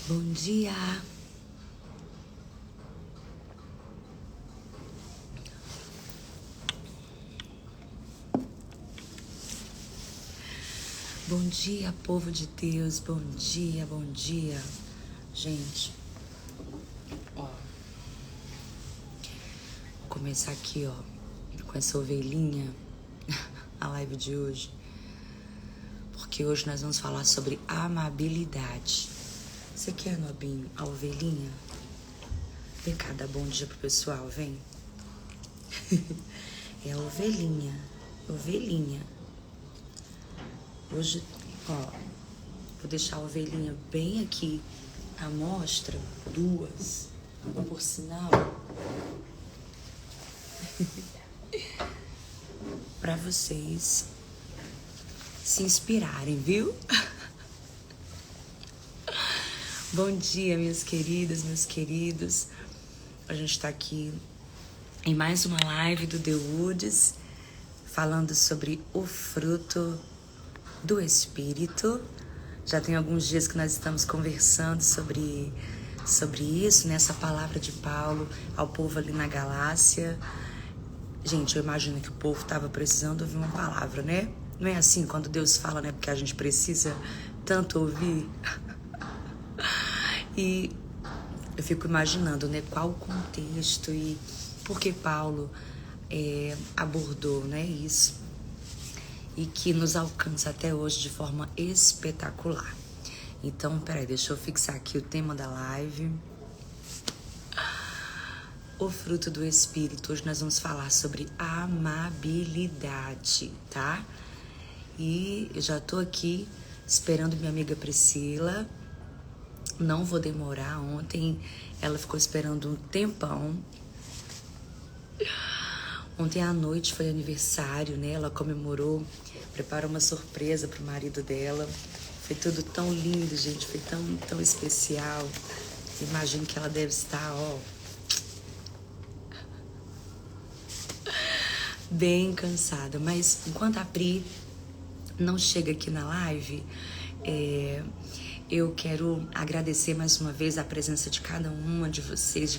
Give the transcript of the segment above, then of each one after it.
Bom dia! Bom dia, povo de Deus, bom dia, bom dia. Gente, ó, vou começar aqui, ó, com essa ovelhinha, a live de hoje, porque hoje nós vamos falar sobre amabilidade. Você quer, Nobinho, a ovelhinha? Vem cá, dá bom dia pro pessoal, vem. É a ovelhinha, ovelhinha. Hoje, ó, vou deixar a ovelhinha bem aqui à mostra, duas, por sinal, para vocês se inspirarem, viu? Bom dia, minhas queridas, meus queridos. A gente tá aqui em mais uma live do The Woods, falando sobre o fruto do Espírito. Já tem alguns dias que nós estamos conversando sobre isso, nessa palavra de Paulo ao povo ali na Galácia. Gente, eu imagino que o povo estava precisando ouvir uma palavra, né? Não é assim quando Deus fala, né? Porque a gente precisa tanto ouvir. E eu fico imaginando, né? Qual o contexto e por que Paulo abordou, né? Isso. E que nos alcança até hoje de forma espetacular. Então, peraí, deixa eu fixar aqui o tema da live. O fruto do Espírito. Hoje nós vamos falar sobre amabilidade, tá? E eu já tô aqui esperando minha amiga Priscila. Não vou demorar. Ontem ela ficou esperando um tempão. Ontem à noite foi aniversário, né? Ela comemorou, preparou uma surpresa pro marido dela. Foi tudo tão lindo, gente. Foi tão especial. Imagino que ela deve estar, ó, bem cansada. Mas enquanto a Pri não chega aqui na live, eu quero agradecer mais uma vez a presença de cada uma de vocês,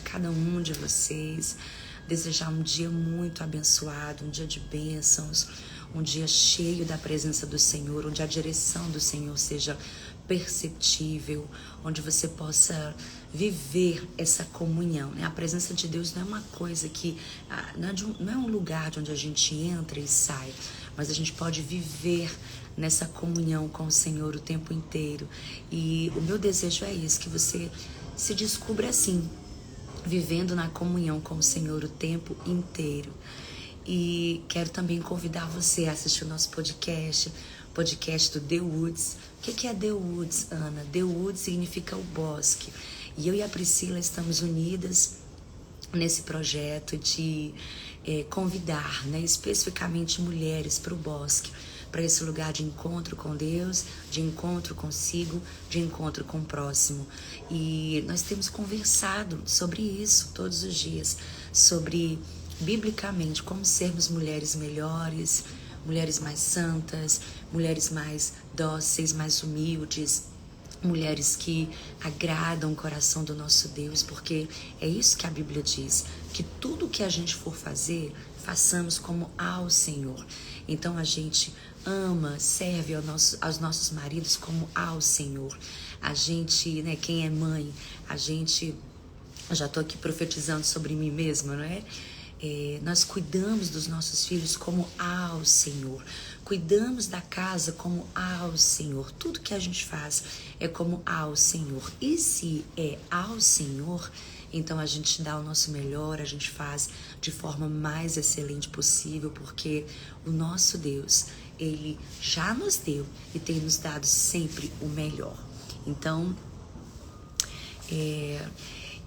desejar um dia muito abençoado, um dia de bênçãos, um dia cheio da presença do Senhor, onde a direção do Senhor seja perceptível, onde você possa viver essa comunhão, né? A presença de Deus não é uma coisa que não é um lugar de onde a gente entra e sai, mas a gente pode viver nessa comunhão com o Senhor o tempo inteiro. E o meu desejo é isso, que você se descubra assim, vivendo na comunhão com o Senhor o tempo inteiro. E quero também convidar você a assistir o nosso podcast do The Woods. O que é The Woods, Ana? The Woods significa o bosque. E eu e a Priscila estamos unidas nesse projeto de convidar, né, especificamente mulheres para o bosque, para esse lugar de encontro com Deus, de encontro consigo, de encontro com o próximo. E nós temos conversado sobre isso todos os dias, sobre, biblicamente, como sermos mulheres melhores, mulheres mais santas, mulheres mais dóceis, mais humildes, mulheres que agradam o coração do nosso Deus, porque é isso que a Bíblia diz, que tudo que a gente for fazer, façamos como ao Senhor. Então a gente ama, serve aos nossos maridos como ao Senhor. A gente, né, quem é mãe, eu já tô aqui profetizando sobre mim mesma, não é? Nós cuidamos dos nossos filhos como ao Senhor, cuidamos da casa como ao Senhor, tudo que a gente faz é como ao Senhor. E se é ao Senhor, então a gente dá o nosso melhor, a gente faz de forma mais excelente possível, porque o nosso Deus, Ele já nos deu e tem nos dado sempre o melhor. Então,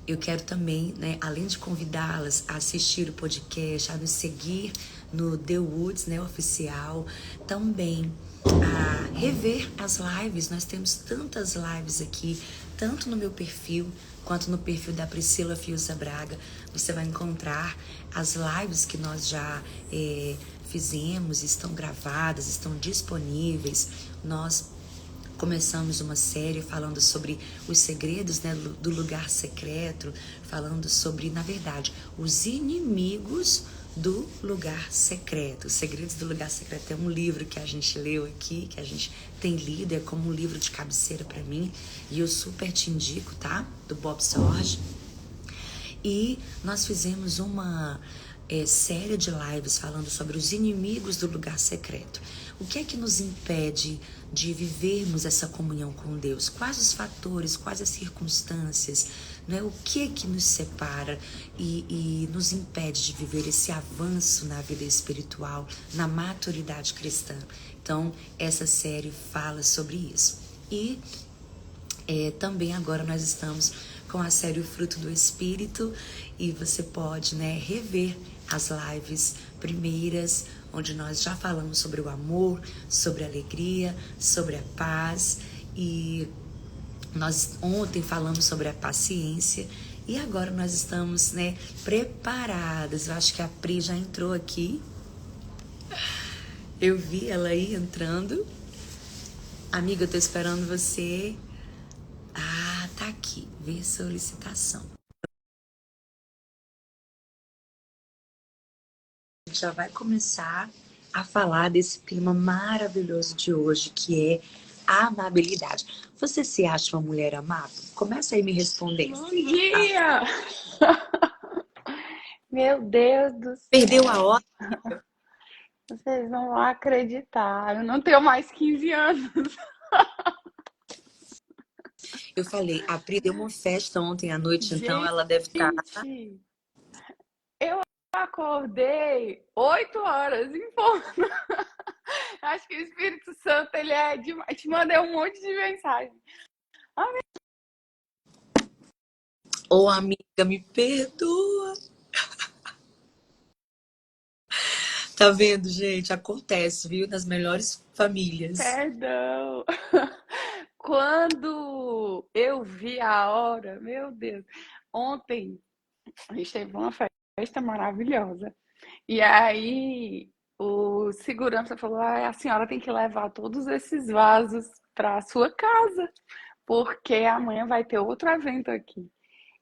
eu quero também, né, além de convidá-las a assistir o podcast, a nos seguir no The Woods, né, oficial, também a rever as lives. Nós temos tantas lives aqui, tanto no meu perfil quanto no perfil da Priscila Fiuza Braga. Você vai encontrar as lives que nós já fizemos, estão gravadas, estão disponíveis. Nós começamos uma série falando sobre os segredos, né, do lugar secreto, falando sobre, na verdade, os inimigos do lugar secreto. Os Segredos do Lugar Secreto é um livro que a gente leu aqui, que a gente tem lido, é como um livro de cabeceira para mim, e eu super te indico, tá? Do Bob Sorge. E nós fizemos uma série de lives falando sobre os inimigos do lugar secreto. O que é que nos impede de vivermos essa comunhão com Deus? Quais os fatores, quais as circunstâncias, né? O que é que nos separa e nos impede de viver esse avanço na vida espiritual, na maturidade cristã? Então, essa série fala sobre isso. E também agora nós estamos com a série O Fruto do Espírito, e você pode, né, rever as lives primeiras, onde nós já falamos sobre o amor, sobre a alegria, sobre a paz, e nós ontem falamos sobre a paciência, e agora nós estamos, né, preparadas. Eu acho que a Pri já entrou aqui, eu vi ela aí entrando. Amiga, eu tô esperando você. Ah, tá aqui, ver solicitação. A gente já vai começar a falar desse tema maravilhoso de hoje, que é a amabilidade. Você se acha uma mulher amável? Começa aí me respondendo. Bom dia! Meu Deus do Perdeu a céu, hora? vocês não vão acreditar. Eu não tenho mais 15 anos. Eu falei, a Pri deu uma festa ontem à noite, então ela deve estar. Gente, eu acordei 8 horas em ponto. Acho que o Espírito Santo, ele é demais. Te mandei um monte de mensagem. Ô, amiga, me perdoa. Tá vendo, gente? Acontece, viu? Nas melhores famílias. Perdão. Quando eu vi a hora, meu Deus. Ontem a gente teve uma festa maravilhosa. E aí o segurança falou: ah, a senhora tem que levar todos esses vasos para a sua casa, porque amanhã vai ter outro evento aqui.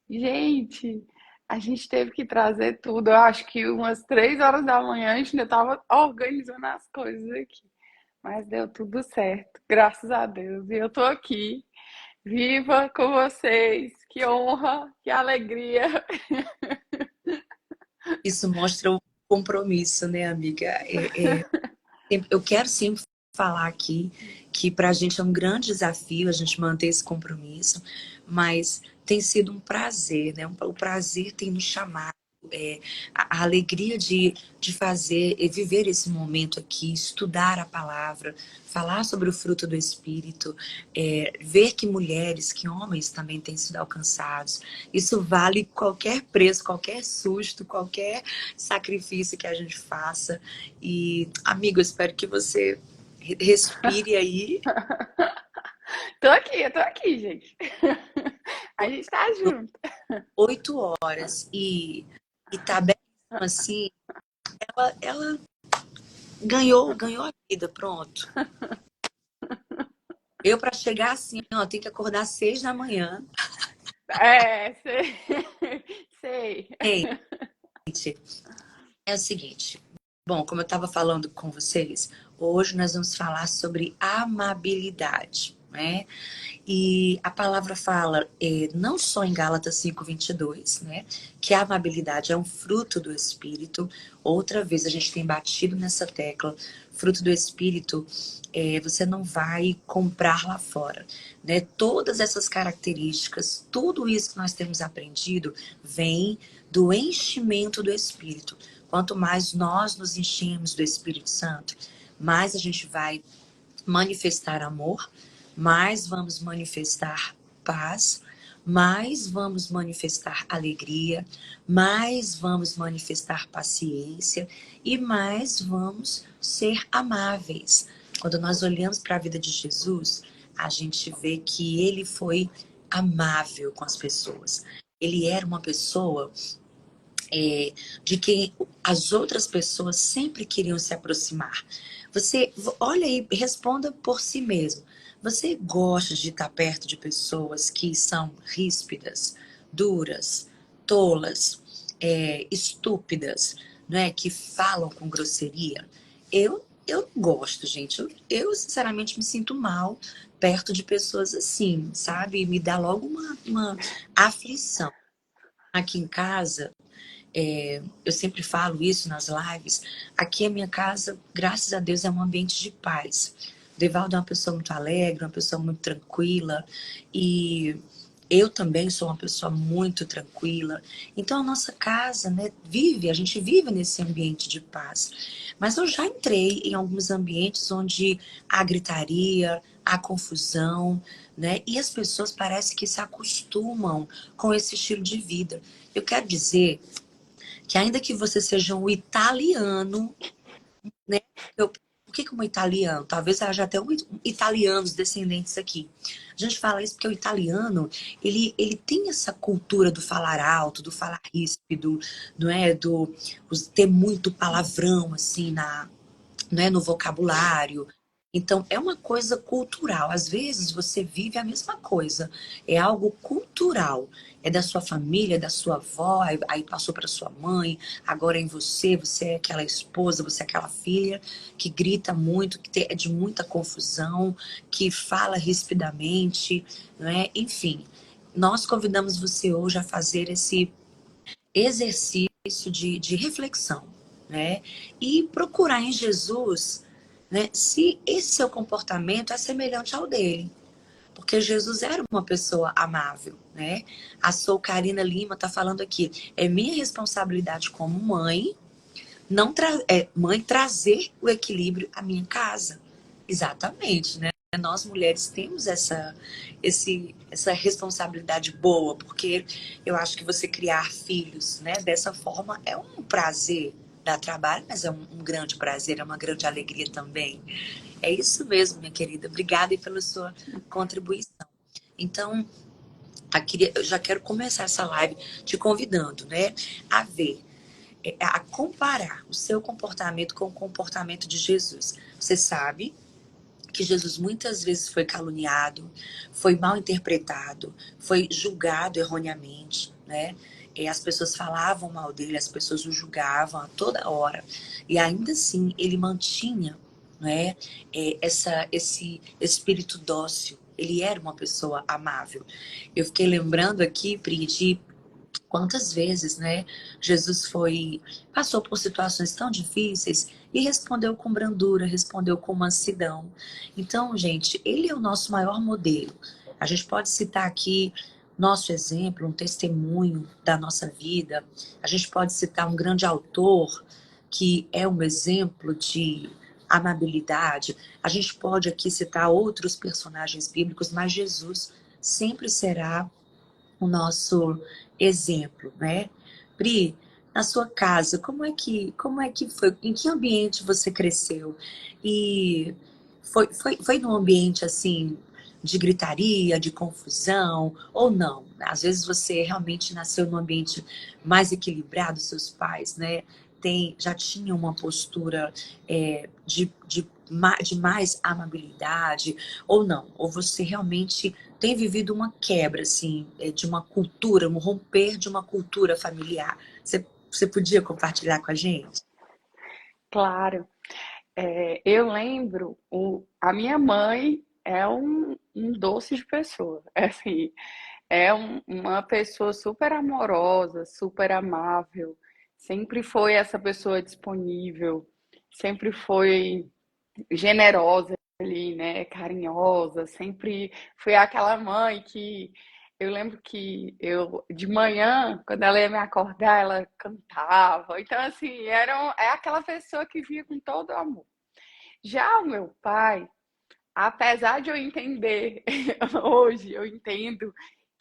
Gente, a gente teve que trazer tudo. Eu acho que umas 3 horas da manhã a gente ainda estava organizando as coisas aqui. Mas deu tudo certo, graças a Deus. E eu tô aqui, viva com vocês. Que honra, que alegria. Isso mostra o compromisso, né, amiga? Eu quero sempre falar aqui que para a gente é um grande desafio a gente manter esse compromisso, mas tem sido um prazer, né? O prazer tem nos chamado, a alegria de fazer e viver esse momento aqui, estudar a palavra, falar sobre o fruto do Espírito, ver que mulheres, que homens também têm sido alcançados. Isso vale qualquer preço, qualquer susto, qualquer sacrifício que a gente faça. E, amigo, eu espero que você respire aí. Eu tô aqui, gente. A gente tá junto. 8 horas e tá bem assim, ela ganhou a vida, pronto. Eu, para chegar assim, ó, tenho que acordar 6 da manhã. É, sei. Sei. Gente, é o seguinte. Bom, como eu estava falando com vocês, hoje nós vamos falar sobre amabilidade, né? E a palavra fala, não só em Gálatas 5:22, né? Que a amabilidade é um fruto do Espírito. Outra vez a gente tem batido nessa tecla. Fruto do Espírito, você não vai comprar lá fora, né? Todas essas características, tudo isso que nós temos aprendido, vem do enchimento do Espírito. Quanto mais nós nos enchemos do Espírito Santo, mais a gente vai manifestar amor, mais vamos manifestar paz, mais vamos manifestar alegria, mais vamos manifestar paciência e mais vamos ser amáveis. Quando nós olhamos para a vida de Jesus, a gente vê que ele foi amável com as pessoas. Ele era uma pessoa de quem as outras pessoas sempre queriam se aproximar. Você olha aí, responda por si mesmo. Você gosta de estar perto de pessoas que são ríspidas, duras, tolas, estúpidas, né? Que falam com grosseria? Eu não gosto, gente. Eu, sinceramente me sinto mal perto de pessoas assim, sabe? Me dá logo uma aflição. Aqui em casa, eu sempre falo isso nas lives. Aqui a minha casa, graças a Deus, é um ambiente de paz. O Devaldo é uma pessoa muito alegre, uma pessoa muito tranquila. E eu também sou uma pessoa muito tranquila. Então a nossa casa, né, a gente vive nesse ambiente de paz. Mas eu já entrei em alguns ambientes onde há gritaria, há confusão, né? E as pessoas parecem que se acostumam com esse estilo de vida. Eu quero dizer que ainda que você seja um italiano, né? Eu, por que um italiano? Talvez haja até italianos descendentes aqui. A gente fala isso porque o italiano, ele tem essa cultura do falar alto, do falar ríspido, não é? Ter muito palavrão, assim, né, no vocabulário. Então, é uma coisa cultural. Às vezes você vive a mesma coisa. É algo cultural. É da sua família, da sua avó, aí passou para sua mãe, agora é em você, você é aquela esposa, você é aquela filha que grita muito, é de muita confusão, que fala rispidamente, né? Enfim, nós convidamos você hoje a fazer esse exercício de reflexão, né? E procurar em Jesus, né, se esse seu comportamento é semelhante ao dele. Porque Jesus era uma pessoa amável, né? A Sou Karina Lima está falando aqui. É minha responsabilidade como mãe, mãe, trazer o equilíbrio à minha casa. Exatamente, né? Nós mulheres temos essa responsabilidade boa, porque eu acho que você criar filhos, né, dessa forma é um prazer, dá trabalho, mas é um grande prazer, é uma grande alegria também. É isso mesmo, minha querida. Obrigada aí pela sua contribuição. Então, eu já quero começar essa live te convidando, né, a ver, a comparar o seu comportamento com o comportamento de Jesus. Você sabe que Jesus muitas vezes foi caluniado, foi mal interpretado, foi julgado erroneamente, né? E as pessoas falavam mal dele, as pessoas o julgavam a toda hora. E ainda assim, ele mantinha, né, esse espírito dócil. Ele era uma pessoa amável. Eu fiquei lembrando aqui, Pri, de quantas vezes, né, passou por situações tão difíceis e respondeu com brandura, respondeu com mansidão. Então, gente, ele é o nosso maior modelo. A gente pode citar aqui nosso exemplo, um testemunho da nossa vida. A gente pode citar um grande autor que é um exemplo de amabilidade. A gente pode aqui citar outros personagens bíblicos, mas Jesus sempre será o nosso exemplo, né? Pri, na sua casa, como é que foi? Em que ambiente você cresceu? E foi num ambiente assim de gritaria, de confusão, ou não? Às vezes você realmente nasceu num ambiente mais equilibrado, seus pais, né? Já tinham uma postura de mais amabilidade, ou não? Ou você realmente tem vivido uma quebra, assim, de uma cultura, um romper de uma cultura familiar. Você podia compartilhar com a gente? Claro. Eu lembro, a minha mãe é um doce de pessoa. É assim, uma pessoa super amorosa, super amável. Sempre foi essa pessoa disponível, sempre foi generosa ali, né? Carinhosa, sempre foi aquela mãe que eu lembro que eu de manhã, quando ela ia me acordar, ela cantava. Então, assim, é aquela pessoa que via com todo amor. Já o meu pai, apesar de eu entender, hoje eu entendo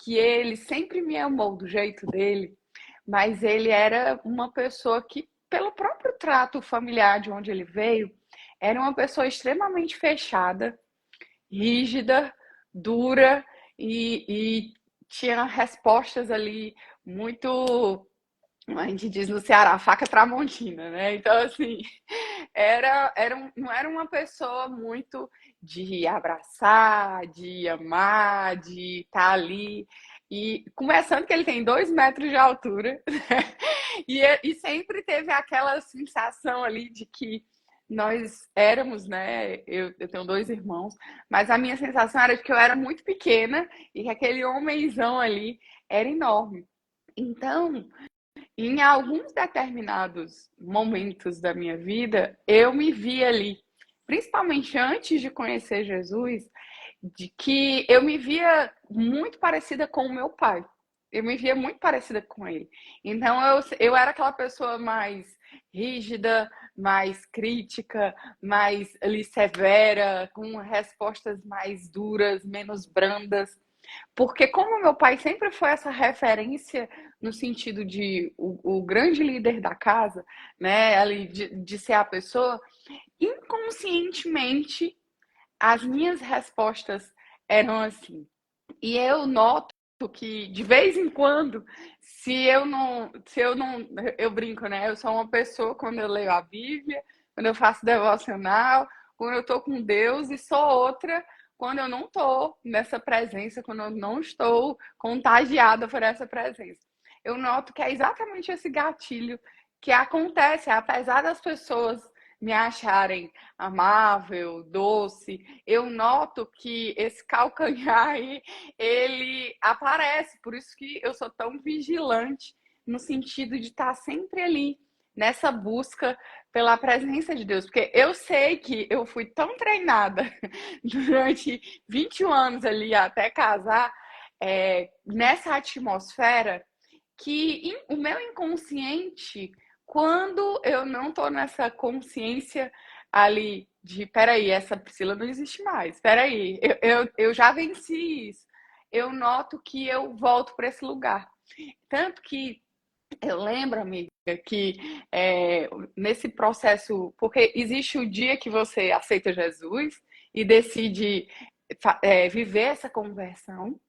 que ele sempre me amou do jeito dele, mas ele era uma pessoa que, pelo próprio trato familiar de onde ele veio, era uma pessoa extremamente fechada, rígida, dura e tinha respostas ali muito a gente diz no Ceará, faca tramontina, né? Então, assim, não era uma pessoa muito de abraçar, de amar, de estar ali. E começando que ele tem 2 metros de altura, e sempre teve aquela sensação ali de que nós éramos, né? Eu tenho 2 irmãos, mas a minha sensação era de que eu era muito pequena e que aquele homenzão ali era enorme. Então, em alguns determinados momentos da minha vida, eu me vi ali, principalmente antes de conhecer Jesus, de que eu me via muito parecida com o meu pai. Eu me via muito parecida com ele. Então eu era aquela pessoa mais rígida, mais crítica, mais ali severa, com respostas mais duras, menos brandas. Porque como meu pai sempre foi essa referência no sentido de o grande líder da casa, né, ali de ser a pessoa, inconscientemente as minhas respostas eram assim. E eu noto que de vez em quando, se eu não, eu brinco, né? Eu sou uma pessoa quando eu leio a Bíblia, quando eu faço devocional, quando eu estou com Deus, e sou outra quando eu não estou nessa presença, quando eu não estou contagiada por essa presença. Eu noto que é exatamente esse gatilho que acontece, apesar das pessoas me acharem amável, doce, eu noto que esse calcanhar aí, ele aparece. Por isso que eu sou tão vigilante no sentido de estar sempre ali, nessa busca pela presença de Deus. Porque eu sei que eu fui tão treinada durante 21 anos ali, até casar, nessa atmosfera, que o meu inconsciente, quando eu não tô nessa consciência ali de, peraí, essa Priscila não existe mais, peraí, eu já venci isso, eu noto que eu volto para esse lugar. Tanto que eu lembro, amiga, que nesse processo, porque existe o dia que você aceita Jesus e decide viver essa conversão,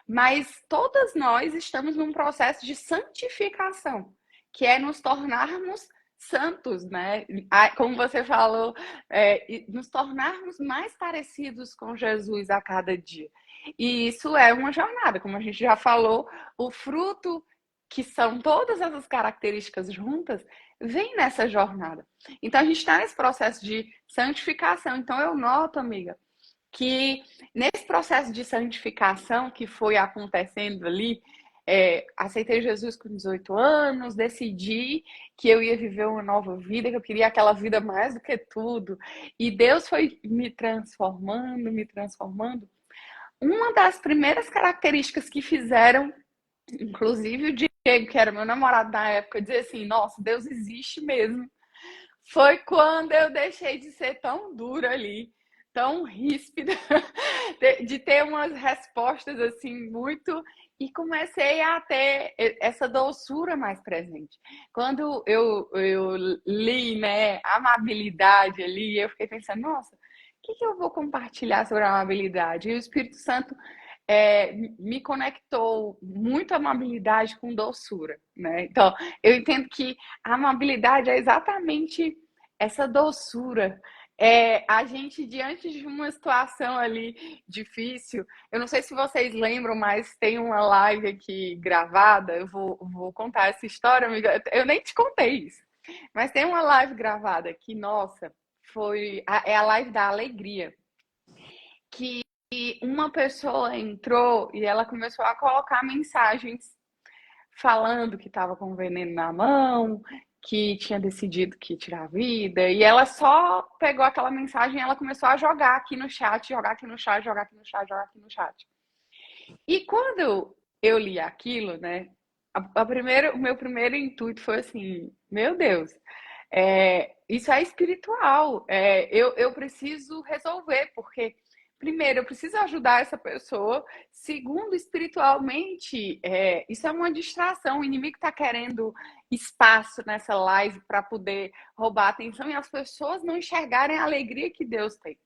mas todas nós estamos num processo de santificação, que é nos tornarmos santos, né? Como você falou, nos tornarmos mais parecidos com Jesus a cada dia. E isso é uma jornada, como a gente já falou, o fruto, que são todas essas características juntas, vem nessa jornada. Então a gente está nesse processo de santificação. Então eu noto, amiga, que nesse processo de santificação que foi acontecendo ali, aceitei Jesus com 18 anos, decidi que eu ia viver uma nova vida, que eu queria aquela vida mais do que tudo. E Deus foi me transformando, me transformando. Uma das primeiras características que fizeram, inclusive o Diego, que era meu namorado na época, dizer assim: nossa, Deus existe mesmo, foi quando eu deixei de ser tão dura ali, tão ríspida, de ter umas respostas assim muito, e comecei a ter essa doçura mais presente. Quando eu li, né, amabilidade ali, eu fiquei pensando, nossa, o que eu vou compartilhar sobre a amabilidade? E o Espírito Santo me conectou muito a amabilidade com doçura, né? Então, eu entendo que a amabilidade é exatamente essa doçura. A gente, diante de uma situação ali difícil, eu não sei se vocês lembram, mas tem uma live aqui gravada, eu vou contar essa história, amiga. Eu nem te contei isso, mas tem uma live gravada que, nossa, é a live da alegria, que uma pessoa entrou e ela começou a colocar mensagens falando que estava com veneno na mão, que tinha decidido que ia tirar a vida, e ela só pegou aquela mensagem e ela começou a jogar aqui no chat, jogar aqui no chat, jogar aqui no chat, jogar aqui no chat. E quando eu li aquilo, né, o meu primeiro intuito foi assim, meu Deus, isso é espiritual, eu preciso resolver, porque primeiro, eu preciso ajudar essa pessoa. Segundo, espiritualmente, isso é uma distração. O inimigo está querendo espaço nessa live para poder roubar a atenção e as pessoas não enxergarem a alegria que Deus tem.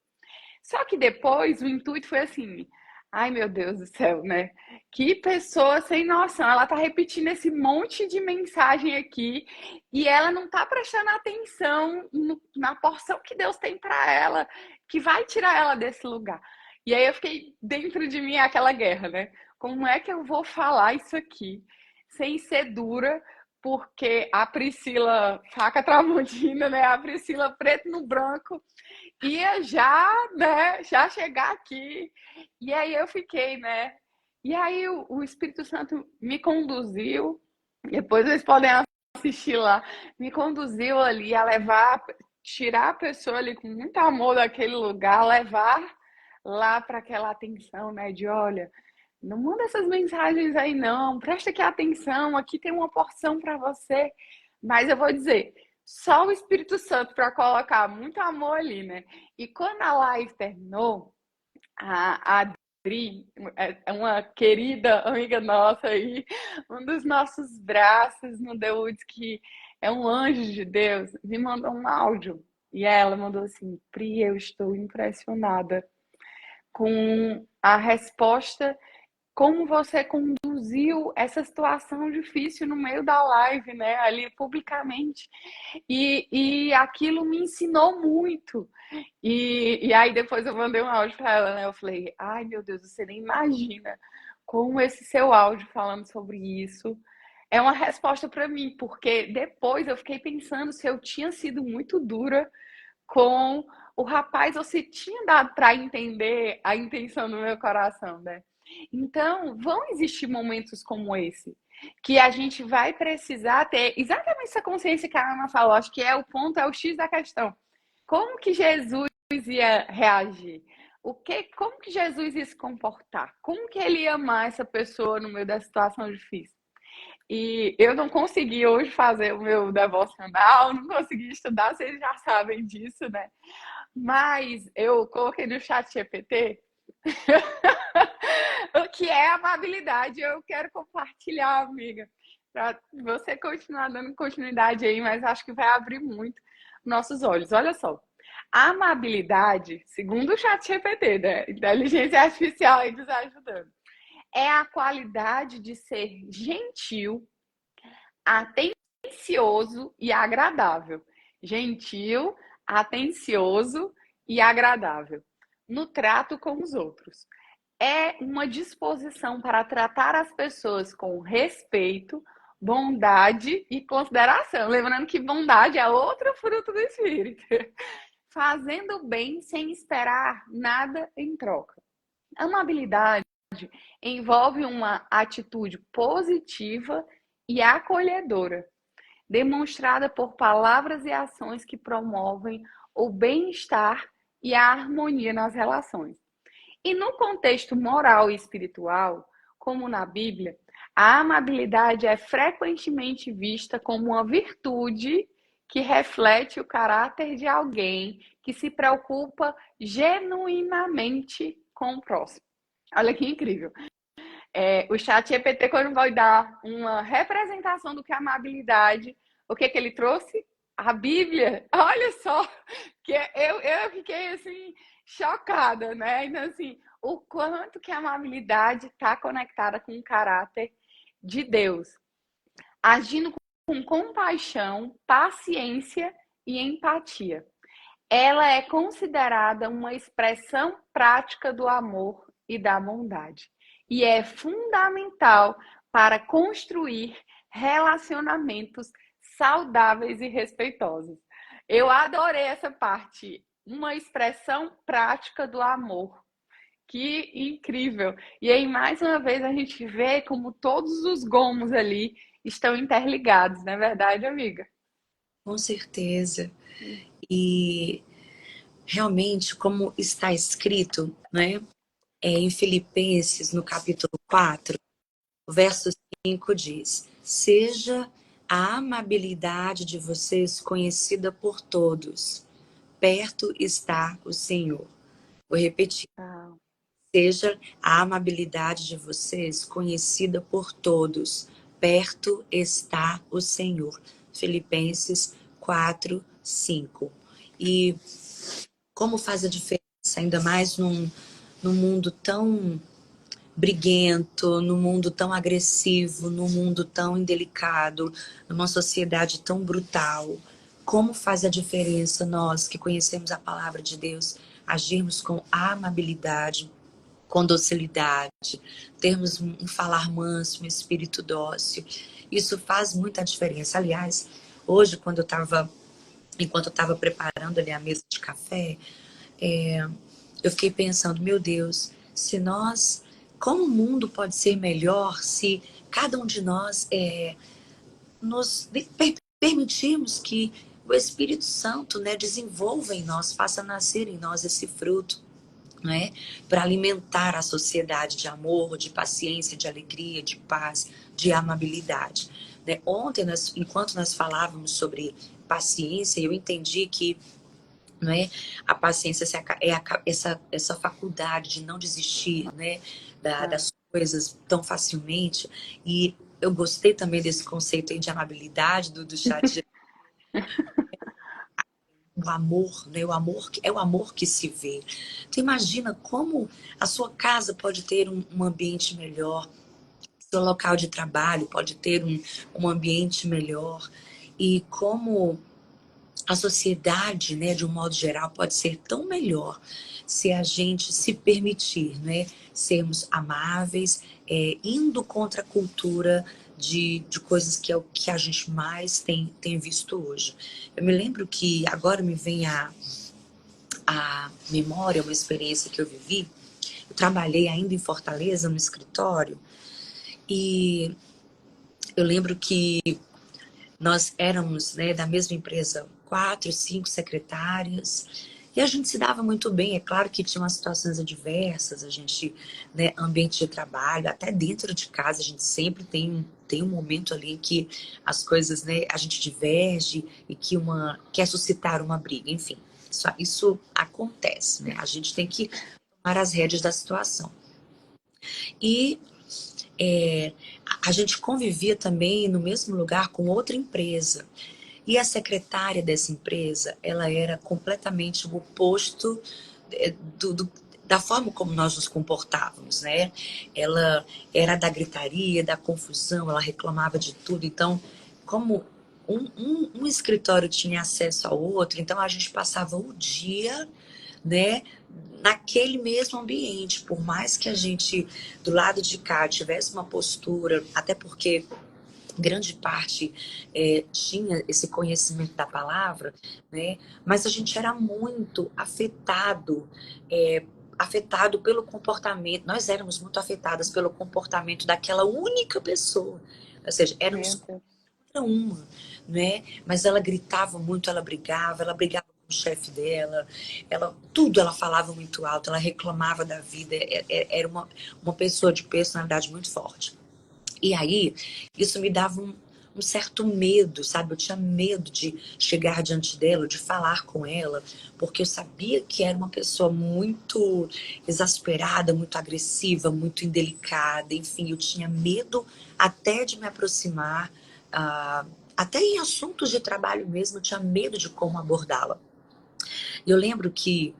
Só que depois o intuito foi assim: Ai, meu Deus do céu, né? Que pessoa sem noção. Ela tá repetindo esse monte de mensagem aqui e ela não tá prestando atenção na porção que Deus tem para ela, que vai tirar ela desse lugar. E aí eu fiquei dentro de mim aquela guerra, né? Como é que eu vou falar isso aqui sem ser dura? Porque a Priscila, faca tramontina, né? A Priscila preto no branco, ia já, né? Já chegar aqui. E aí eu fiquei, né? E aí o Espírito Santo me conduziu, depois vocês podem assistir lá, me conduziu ali a levar, tirar a pessoa ali com muito amor daquele lugar, levar lá para aquela atenção, né? De olha, não manda essas mensagens aí não, presta aqui atenção, aqui tem uma porção para você. Mas eu vou dizer, só o Espírito Santo para colocar muito amor ali, né? E quando a live terminou, a Adri, é uma querida amiga nossa aí, um dos nossos braços no The Woods, que é um anjo de Deus, me mandou um áudio. E ela mandou assim: Pri, eu estou impressionada com a resposta, como você conduziu essa situação difícil no meio da live, né? Ali publicamente. E aquilo me ensinou muito. E aí depois eu mandei um áudio para ela, né? Eu falei, ai meu Deus, você nem imagina como esse seu áudio falando sobre isso é uma resposta para mim, porque depois eu fiquei pensando se eu tinha sido muito dura com o rapaz ou se tinha dado para entender a intenção do meu coração, né? Então, vão existir momentos como esse, que a gente vai precisar ter exatamente essa consciência que a Ana falou. Acho que é o ponto, é o X da questão. Como que Jesus ia reagir? Como que Jesus ia se comportar? Como que ele ia amar essa pessoa no meio da situação difícil? E eu não consegui hoje fazer o meu devocional, não consegui estudar, vocês já sabem disso, né? Mas eu coloquei no chat GPT o que é amabilidade. Eu quero compartilhar, amiga, para você continuar dando continuidade aí, mas acho que vai abrir muito nossos olhos. Olha só, a amabilidade, segundo o chat GPT, né? Inteligência artificial aí nos ajudando, é a qualidade de ser gentil, atencioso e agradável. Gentil, atencioso e agradável no trato com os outros. É uma disposição para tratar as pessoas com respeito, bondade e consideração. Lembrando que bondade é outro fruto do Espírito. Fazendo bem sem esperar nada em troca. Amabilidade envolve uma atitude positiva e acolhedora, demonstrada por palavras e ações que promovem o bem-estar e a harmonia nas relações. E no contexto moral e espiritual, como na Bíblia, a amabilidade é frequentemente vista como uma virtude que reflete o caráter de alguém que se preocupa genuinamente com o próximo. Olha que incrível. O chat GPT, quando vai dar uma representação do que é amabilidade, o que que ele trouxe? A Bíblia. Olha só, que eu fiquei assim, chocada, né? Então, assim, o quanto que a amabilidade está conectada com o caráter de Deus, agindo com compaixão, paciência e empatia. Ela é considerada uma expressão prática do amor e da bondade. E é fundamental para construir relacionamentos saudáveis e respeitosos. Eu adorei essa parte, uma expressão prática do amor. Que incrível! E aí, mais uma vez, a gente vê como todos os gomos ali estão interligados, não é verdade, amiga? Com certeza. E realmente, como está escrito, né? Em Filipenses, no capítulo 4, o verso 5 diz: seja a amabilidade de vocês conhecida por todos. Perto está o Senhor. Vou repetir. Ah, Seja a amabilidade de vocês conhecida por todos. Perto está o Senhor. Filipenses 4, 5. E como faz a diferença, ainda mais num mundo tão briguento, num mundo tão agressivo, num mundo tão indelicado, numa sociedade tão brutal. Como faz a diferença nós que conhecemos a palavra de Deus agirmos com amabilidade, com docilidade, termos um falar manso, um espírito dócil. Isso faz muita diferença. Aliás, hoje, enquanto eu estava preparando ali a mesa de café, eu fiquei pensando, meu Deus, se nós, como o mundo pode ser melhor se cada um de nós nos permitirmos que o Espírito Santo, né, desenvolva em nós, faça nascer em nós esse fruto, né, para alimentar a sociedade de amor, de paciência, de alegria, de paz, de amabilidade. Né? Ontem, enquanto nós falávamos sobre paciência, eu entendi que, não é, a paciência é essa faculdade de não desistir, né, É. das coisas tão facilmente. E eu gostei também desse conceito aí de amabilidade do chat, o amor, né? O amor é o amor que se vê. Tu imagina como a sua casa pode ter um ambiente melhor, seu local de trabalho pode ter um ambiente melhor, e como a sociedade, né, de um modo geral, pode ser tão melhor se a gente se permitir, né, sermos amáveis, indo contra a cultura de coisas que é o que a gente mais tem visto hoje. Eu me lembro que agora me vem a memória, uma experiência que eu vivi. Eu trabalhei ainda em Fortaleza, no escritório, e eu lembro que nós éramos, né, da mesma empresa, 4, 5 secretárias, e a gente se dava muito bem. É claro que tinha umas situações adversas, a gente, né, ambiente de trabalho, até dentro de casa, a gente sempre tem um momento ali em que as coisas, né, a gente diverge e que uma quer suscitar uma briga, enfim. Isso acontece, né? A gente tem que tomar as rédeas da situação. E é, a gente convivia também no mesmo lugar com outra empresa. E a secretária dessa empresa, ela era completamente o oposto da forma como nós nos comportávamos, né? Ela era da gritaria, da confusão, ela reclamava de tudo. Então, como um escritório tinha acesso ao outro, então a gente passava o dia, né, naquele mesmo ambiente. Por mais que a gente, do lado de cá, tivesse uma postura, até porque grande parte tinha esse conhecimento da palavra, né? Mas a gente era muito afetado pelo comportamento. Nós éramos muito afetadas pelo comportamento daquela única pessoa. Ou seja, éramos Meu Deus. contra uma, né? Mas ela brigava com o chefe dela, tudo ela falava muito alto, ela reclamava da vida, era uma pessoa de personalidade muito forte. E aí, isso me dava um certo medo, sabe? Eu tinha medo de chegar diante dela, de falar com ela, porque eu sabia que era uma pessoa muito exasperada, muito agressiva, muito indelicada. Enfim, eu tinha medo até de me aproximar, ah, até em assuntos de trabalho mesmo, eu tinha medo de como abordá-la. Eu lembro que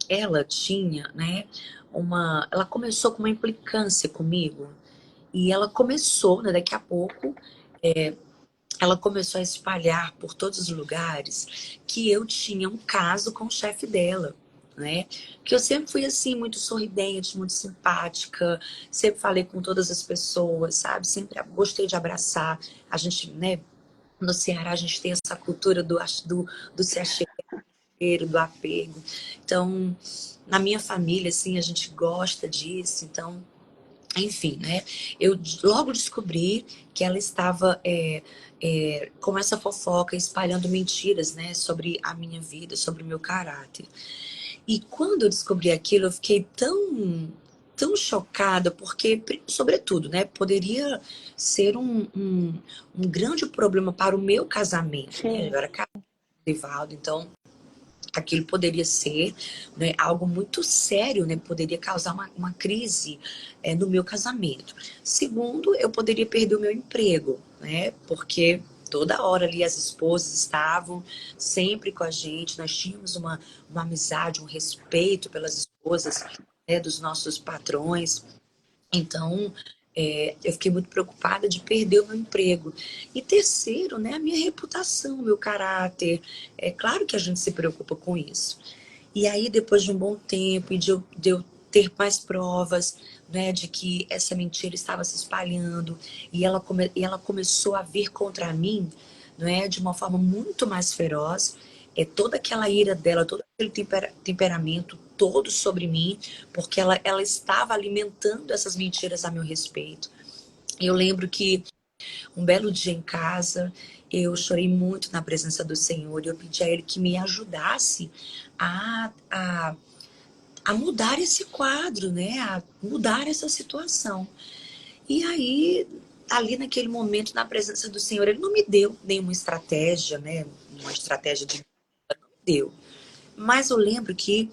ela tinha, né, ela começou com uma implicância comigo, e ela começou, né, daqui a pouco, ela começou a espalhar por todos os lugares que eu tinha um caso com o chefe dela, né? Que eu sempre fui assim, muito sorridente, muito simpática, sempre falei com todas as pessoas, sabe? Sempre gostei de abraçar. A gente, né, no Ceará, a gente tem essa cultura do se achegar, do apego. Então, na minha família, assim, a gente gosta disso, então enfim, né? Eu logo descobri que ela estava com essa fofoca, espalhando mentiras, né, sobre a minha vida, sobre o meu caráter. E quando eu descobri aquilo, eu fiquei tão chocada, porque, sobretudo, né, poderia ser um grande problema para o meu casamento, né? Sim. Eu era casada com o Evaldo, então aquilo poderia ser, né, algo muito sério, né? Poderia causar uma crise no meu casamento. Segundo, eu poderia perder o meu emprego, né? Porque toda hora ali as esposas estavam sempre com a gente, nós tínhamos uma amizade, um respeito pelas esposas. né, dos nossos patrões. Então, eu fiquei muito preocupada de perder o meu emprego. E terceiro, né, a minha reputação, o meu caráter. É claro que a gente se preocupa com isso. E aí, depois de um bom tempo e de eu ter mais provas, né, de que essa mentira estava se espalhando e ela começou a vir contra mim, né, de uma forma muito mais feroz, toda aquela ira dela, todo aquele temperamento todo sobre mim, porque ela estava alimentando essas mentiras a meu respeito. Eu lembro que um belo dia em casa, eu chorei muito na presença do Senhor e eu pedi a Ele que me ajudasse a, a, a mudar esse quadro, né? A mudar essa situação. E aí, ali naquele momento, na presença do Senhor, Ele não me deu nenhuma estratégia, né? Uma estratégia de deu. Mas eu lembro que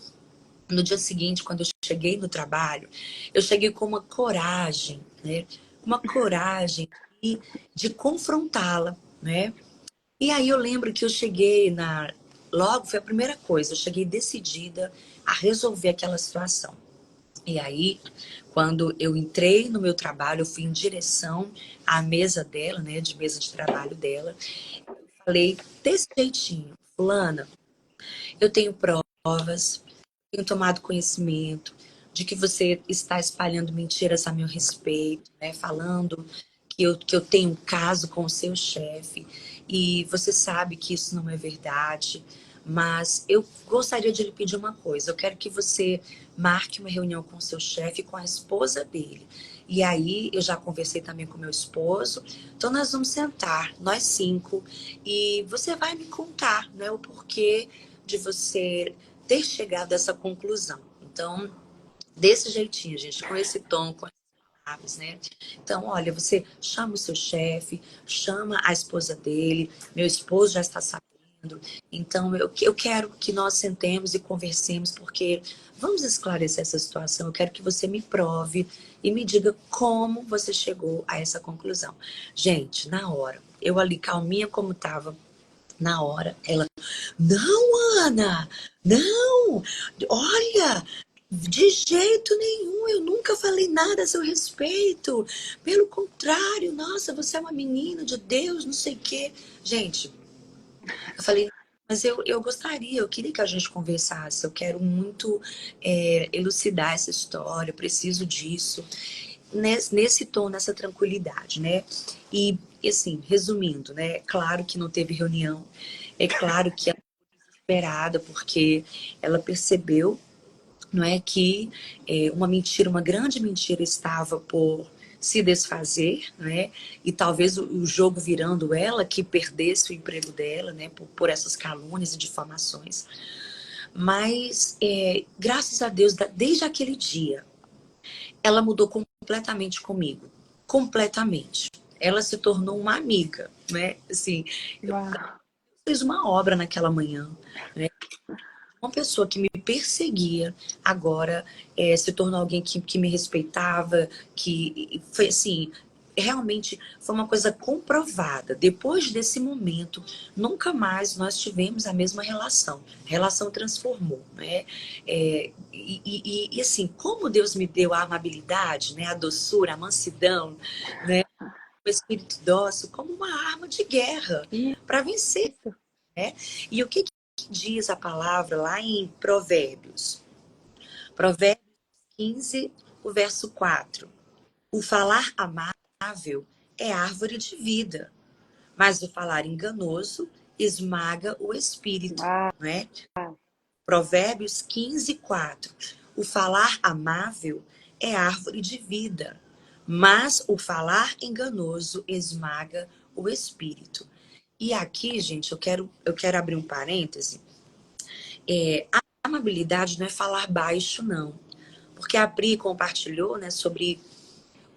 no dia seguinte, quando eu cheguei no trabalho, eu cheguei com uma coragem, né? Uma coragem de confrontá-la, né? E aí eu lembro que eu cheguei na. Logo, foi a primeira coisa, eu cheguei decidida a resolver aquela situação. E aí, quando eu entrei no meu trabalho, eu fui em direção à mesa dela, né, de mesa de trabalho dela, falei desse jeitinho, fulana, eu tenho provas, tenho tomado conhecimento de que você está espalhando mentiras a meu respeito, né? Falando que eu tenho um caso com o seu chefe e você sabe que isso não é verdade. Mas eu gostaria de lhe pedir uma coisa. Eu quero que você marque uma reunião com o seu chefe e com a esposa dele. E aí eu já conversei também com meu esposo. Então nós vamos sentar, nós cinco, e você vai me contar, né, o porquê de você ter chegado a essa conclusão. Então, desse jeitinho, gente, com esse tom, com essas palavras, né? Então, olha, você chama o seu chefe, chama a esposa dele, meu esposo já está sabendo. Então, eu quero que nós sentemos e conversemos, porque vamos esclarecer essa situação. Eu quero que você me prove e me diga como você chegou a essa conclusão. Gente, na hora, eu ali calminha como estava, na hora, ela, não, Ana, não, olha, de jeito nenhum, eu nunca falei nada a seu respeito. Pelo contrário, nossa, você é uma menina de Deus, não sei o quê. Gente, eu falei, mas eu gostaria, eu queria que a gente conversasse, eu quero muito elucidar essa história, eu preciso disso, nesse tom, nessa tranquilidade, né? E, assim, resumindo, né? É claro que não teve reunião, é claro que ela foi desesperada, porque ela percebeu, não é, que uma mentira, uma grande mentira estava por se desfazer, né? E talvez o jogo virando ela que perdesse o emprego dela, né? Por essas calúnias e difamações. Mas graças a Deus, desde aquele dia, ela mudou completamente comigo, completamente. Ela se tornou uma amiga, né? Assim, eu Uau. fiz uma obra naquela manhã, né? Uma pessoa que me perseguia agora se tornou alguém que me respeitava, que foi assim, realmente foi uma coisa comprovada. Depois desse momento, nunca mais nós tivemos a mesma relação. A relação transformou, né? E assim, como Deus me deu a amabilidade, né? A doçura, a mansidão, né? O espírito dócil como uma arma de guerra para vencer, Isso. né? E o que diz a palavra lá em Provérbios? Provérbios 15, o verso 4. O falar amável é árvore de vida, mas o falar enganoso esmaga o espírito, Uau. não é? Provérbios 15, 4. O falar amável é árvore de vida, mas o falar enganoso esmaga o espírito. E aqui, gente, eu quero abrir um parêntese. A amabilidade não é falar baixo, não. Porque a Pri compartilhou, né, sobre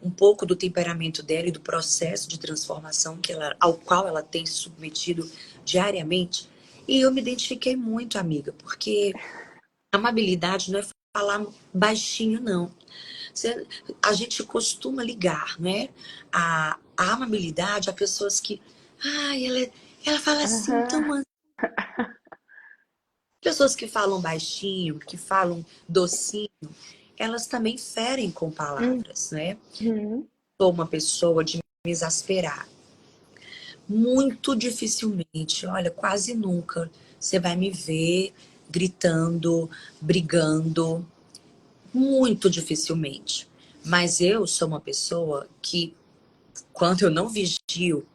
um pouco do temperamento dela e do processo de transformação ao qual ela tem se submetido diariamente. E eu me identifiquei muito, amiga, porque amabilidade não é falar baixinho, não. A gente costuma ligar, né? A amabilidade a pessoas que. Ai, ela fala assim tão. Aham. Pessoas que falam baixinho, que falam docinho. elas também ferem com palavras, né? Uhum. Sou uma pessoa de me exasperar. Muito dificilmente, olha, quase nunca você vai me ver gritando, brigando, muito dificilmente. Mas eu sou uma pessoa que, quando eu não vigio,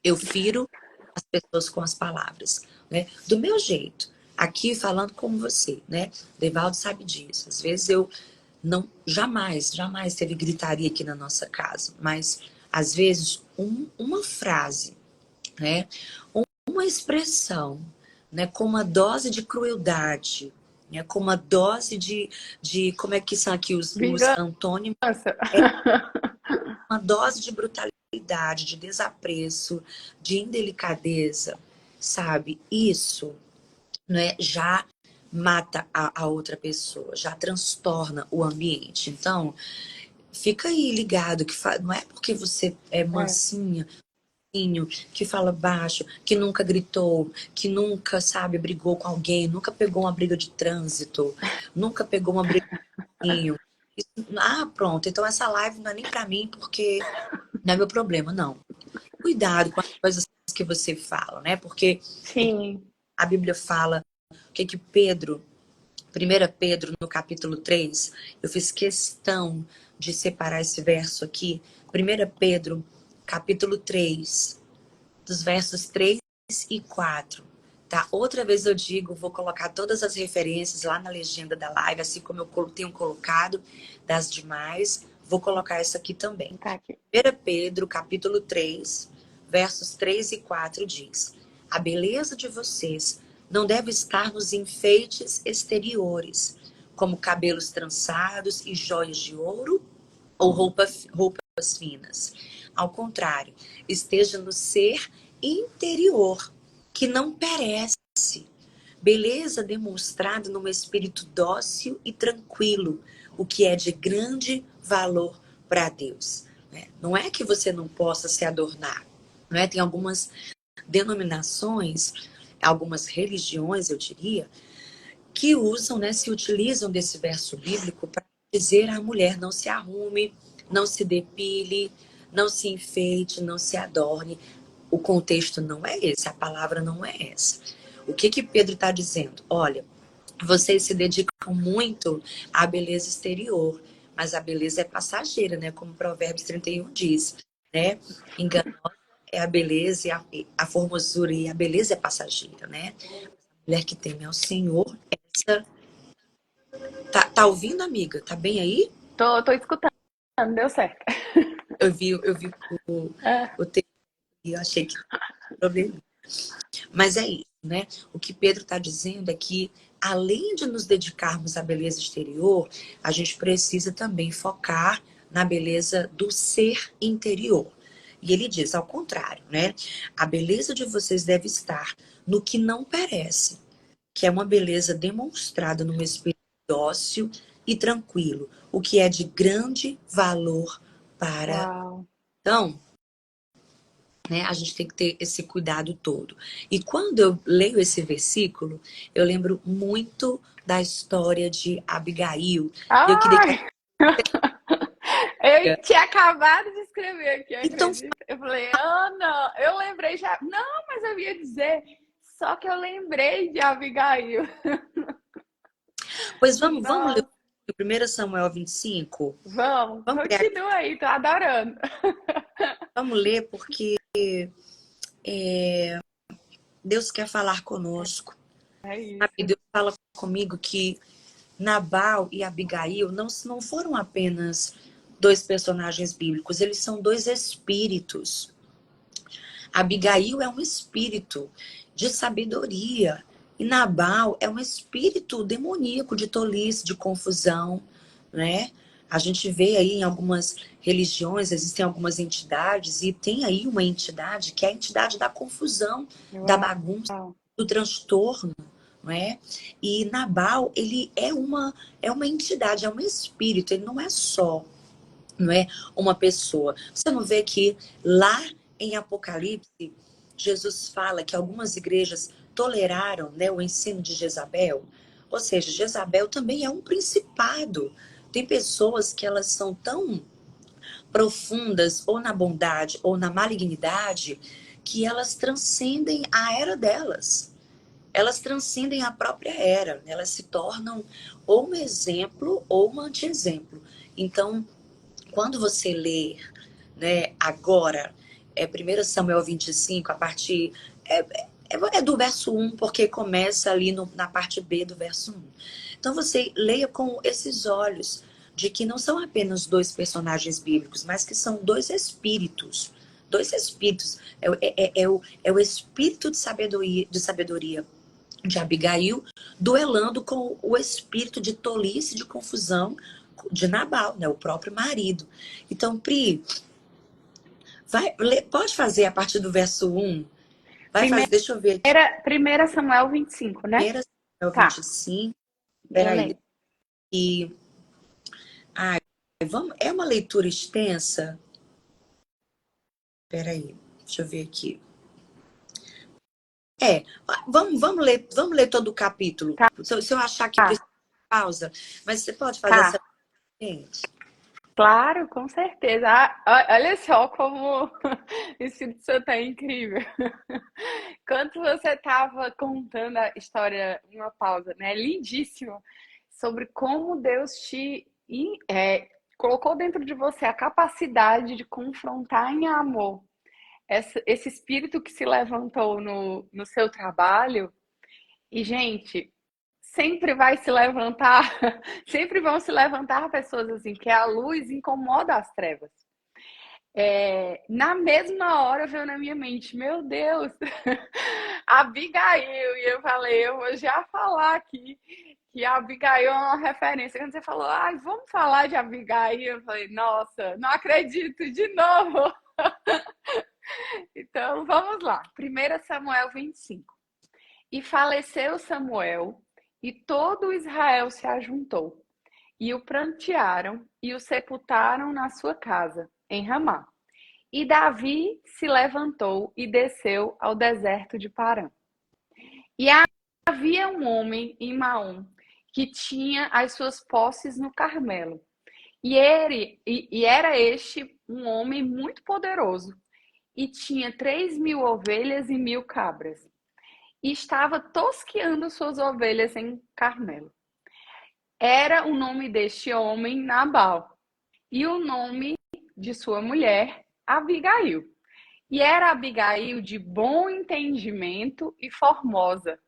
eu firo as pessoas com as palavras, né? Do meu jeito, aqui falando como você, né? Devaldo sabe disso. Às vezes eu não, jamais teve gritaria aqui na nossa casa, mas às vezes uma frase, né? Uma expressão, né? Com uma dose de crueldade, né? Com uma dose de como é que são aqui os Vingança. antônimos, uma dose de brutalidade, de desapreço, de indelicadeza, sabe? Isso, né, já mata a outra pessoa, já transtorna o ambiente. Então, fica aí ligado que não é porque você é É. mansinha, que fala baixo, que nunca gritou, que nunca, sabe, brigou com alguém, nunca pegou uma briga de trânsito, nunca pegou uma briga com um ah, pronto, então essa live não é nem pra mim porque não é meu problema, não. Cuidado com as coisas que você fala, né? Porque Sim. a Bíblia fala que Pedro, 1 Pedro, no capítulo 3, eu fiz questão de separar esse verso aqui. 1 Pedro, capítulo 3, dos versos 3 e 4. Tá? Outra vez eu digo, vou colocar todas as referências lá na legenda da live, assim como eu tenho colocado das demais, vou colocar essa aqui também. Tá aqui. 1 Pedro, capítulo 3, versos 3 e 4 diz: a beleza de vocês não deve estar nos enfeites exteriores, como cabelos trançados e joias de ouro ou roupas finas. Ao contrário, esteja no ser interior, que não perece. Beleza demonstrada num espírito dócil e tranquilo, o que é de grande valor para Deus. Né? Não é que você não possa se adornar. Não é? Tem algumas denominações, algumas religiões, eu diria, que usam, né, se utilizam desse verso bíblico para dizer à mulher: não se arrume, não se depile, não se enfeite, não se adorne. O contexto não é esse, a palavra não é essa. O que Pedro está dizendo? Olha, vocês se dedicam muito à beleza exterior, mas a beleza é passageira, né? Como Provérbios 31 diz, né? Enganosa é a beleza e a formosura, e a beleza é passageira, né? A mulher que teme ao Senhor, essa... Tá ouvindo, amiga? Tá bem aí? Tô escutando, deu certo. Eu vi É. o texto e eu achei que tinha problema. Mas é isso, né? O que Pedro está dizendo é que, além de nos dedicarmos à beleza exterior, a gente precisa também focar na beleza do ser interior. E ele diz, ao contrário, né? A beleza de vocês deve estar no que não perece, que é uma beleza demonstrada num espírito dócil e tranquilo, o que é de grande valor para... Uau. Então, né, a gente tem que ter esse cuidado todo. E quando eu leio esse versículo, eu lembro muito da história de Abigail. E eu queria que... Ai! Eu tinha acabado de escrever aqui, Então, acredita? Eu falei, Ana, eu lembrei já. Não, mas eu ia dizer, só que eu lembrei de Abigail. pois vamos ler Nossa, o 1 Samuel 25? vamos, Vamos ler, continua aí, tô adorando. vamos ler porque Deus quer falar conosco. É Sabe? isso. Deus fala comigo que Nabal e Abigail não foram apenas dois personagens bíblicos, eles são dois espíritos. Abigail é um espírito de sabedoria. E Nabal é um espírito demoníaco de tolice, de confusão, né? A gente vê aí em algumas religiões, existem algumas entidades, e tem aí uma entidade que é a entidade da confusão, da bagunça, Uau. do transtorno, não é? E Nabal, ele é uma entidade, é um espírito, ele não é só, não é uma pessoa. Você não vê que lá em Apocalipse, Jesus fala que algumas igrejas toleraram, né, o ensino de Jezabel? Ou seja, Jezabel também é um principado Tem pessoas que elas são tão profundas, ou na bondade, ou na malignidade, que elas transcendem a era delas. Elas transcendem a própria era. Elas se tornam ou um exemplo ou um anti-exemplo. Então, quando você lê, né, agora, 1 Samuel 25, a partir. É do verso 1, porque começa ali na parte B do verso 1. Então você leia com esses olhos de que não são apenas dois personagens bíblicos, mas que são dois espíritos. Dois espíritos. É o espírito de sabedoria de Abigail duelando com o espírito de tolice, de confusão de Nabal, né, o próprio marido. Então, Pri, pode fazer a partir do verso 1? Vai fazer, Primeira, deixa eu ver aqui. primeira Samuel 25, né? 1 Samuel Tá, 25. eu Peraí. lembro. E, é uma leitura extensa? Peraí, deixa eu ver aqui. Vamos ler todo o capítulo. Tá, Se eu achar que precisa de pausa, mas você pode fazer essa. tá. Claro, com certeza. Olha só como o Espírito Santo é incrível. Quando você estava contando a história, uma pausa, né? Lindíssimo, sobre como Deus te colocou dentro de você a capacidade de confrontar em amor esse espírito que se levantou no seu trabalho. E, gente, sempre vai se levantar, sempre vão se levantar pessoas assim, que a luz incomoda as trevas. Na mesma hora veio na minha mente, meu Deus, Abigail, e eu falei, eu vou já falar aqui que a Abigail é uma referência. Quando você falou, vamos falar de Abigail, eu falei, nossa, não acredito, de novo. Então, vamos lá, 1 Samuel 25. E faleceu Samuel, e todo Israel se ajuntou, e o prantearam, e o sepultaram na sua casa, em Ramá. E Davi se levantou e desceu ao deserto de Parã. E havia um homem em Maom, que tinha as suas posses no Carmelo. E era este um homem muito poderoso, e tinha 3.000 ovelhas e 1.000 cabras. E estava tosqueando suas ovelhas em Carmelo. Era o nome deste homem Nabal, e o nome de sua mulher Abigail. E era Abigail de bom entendimento e formosa.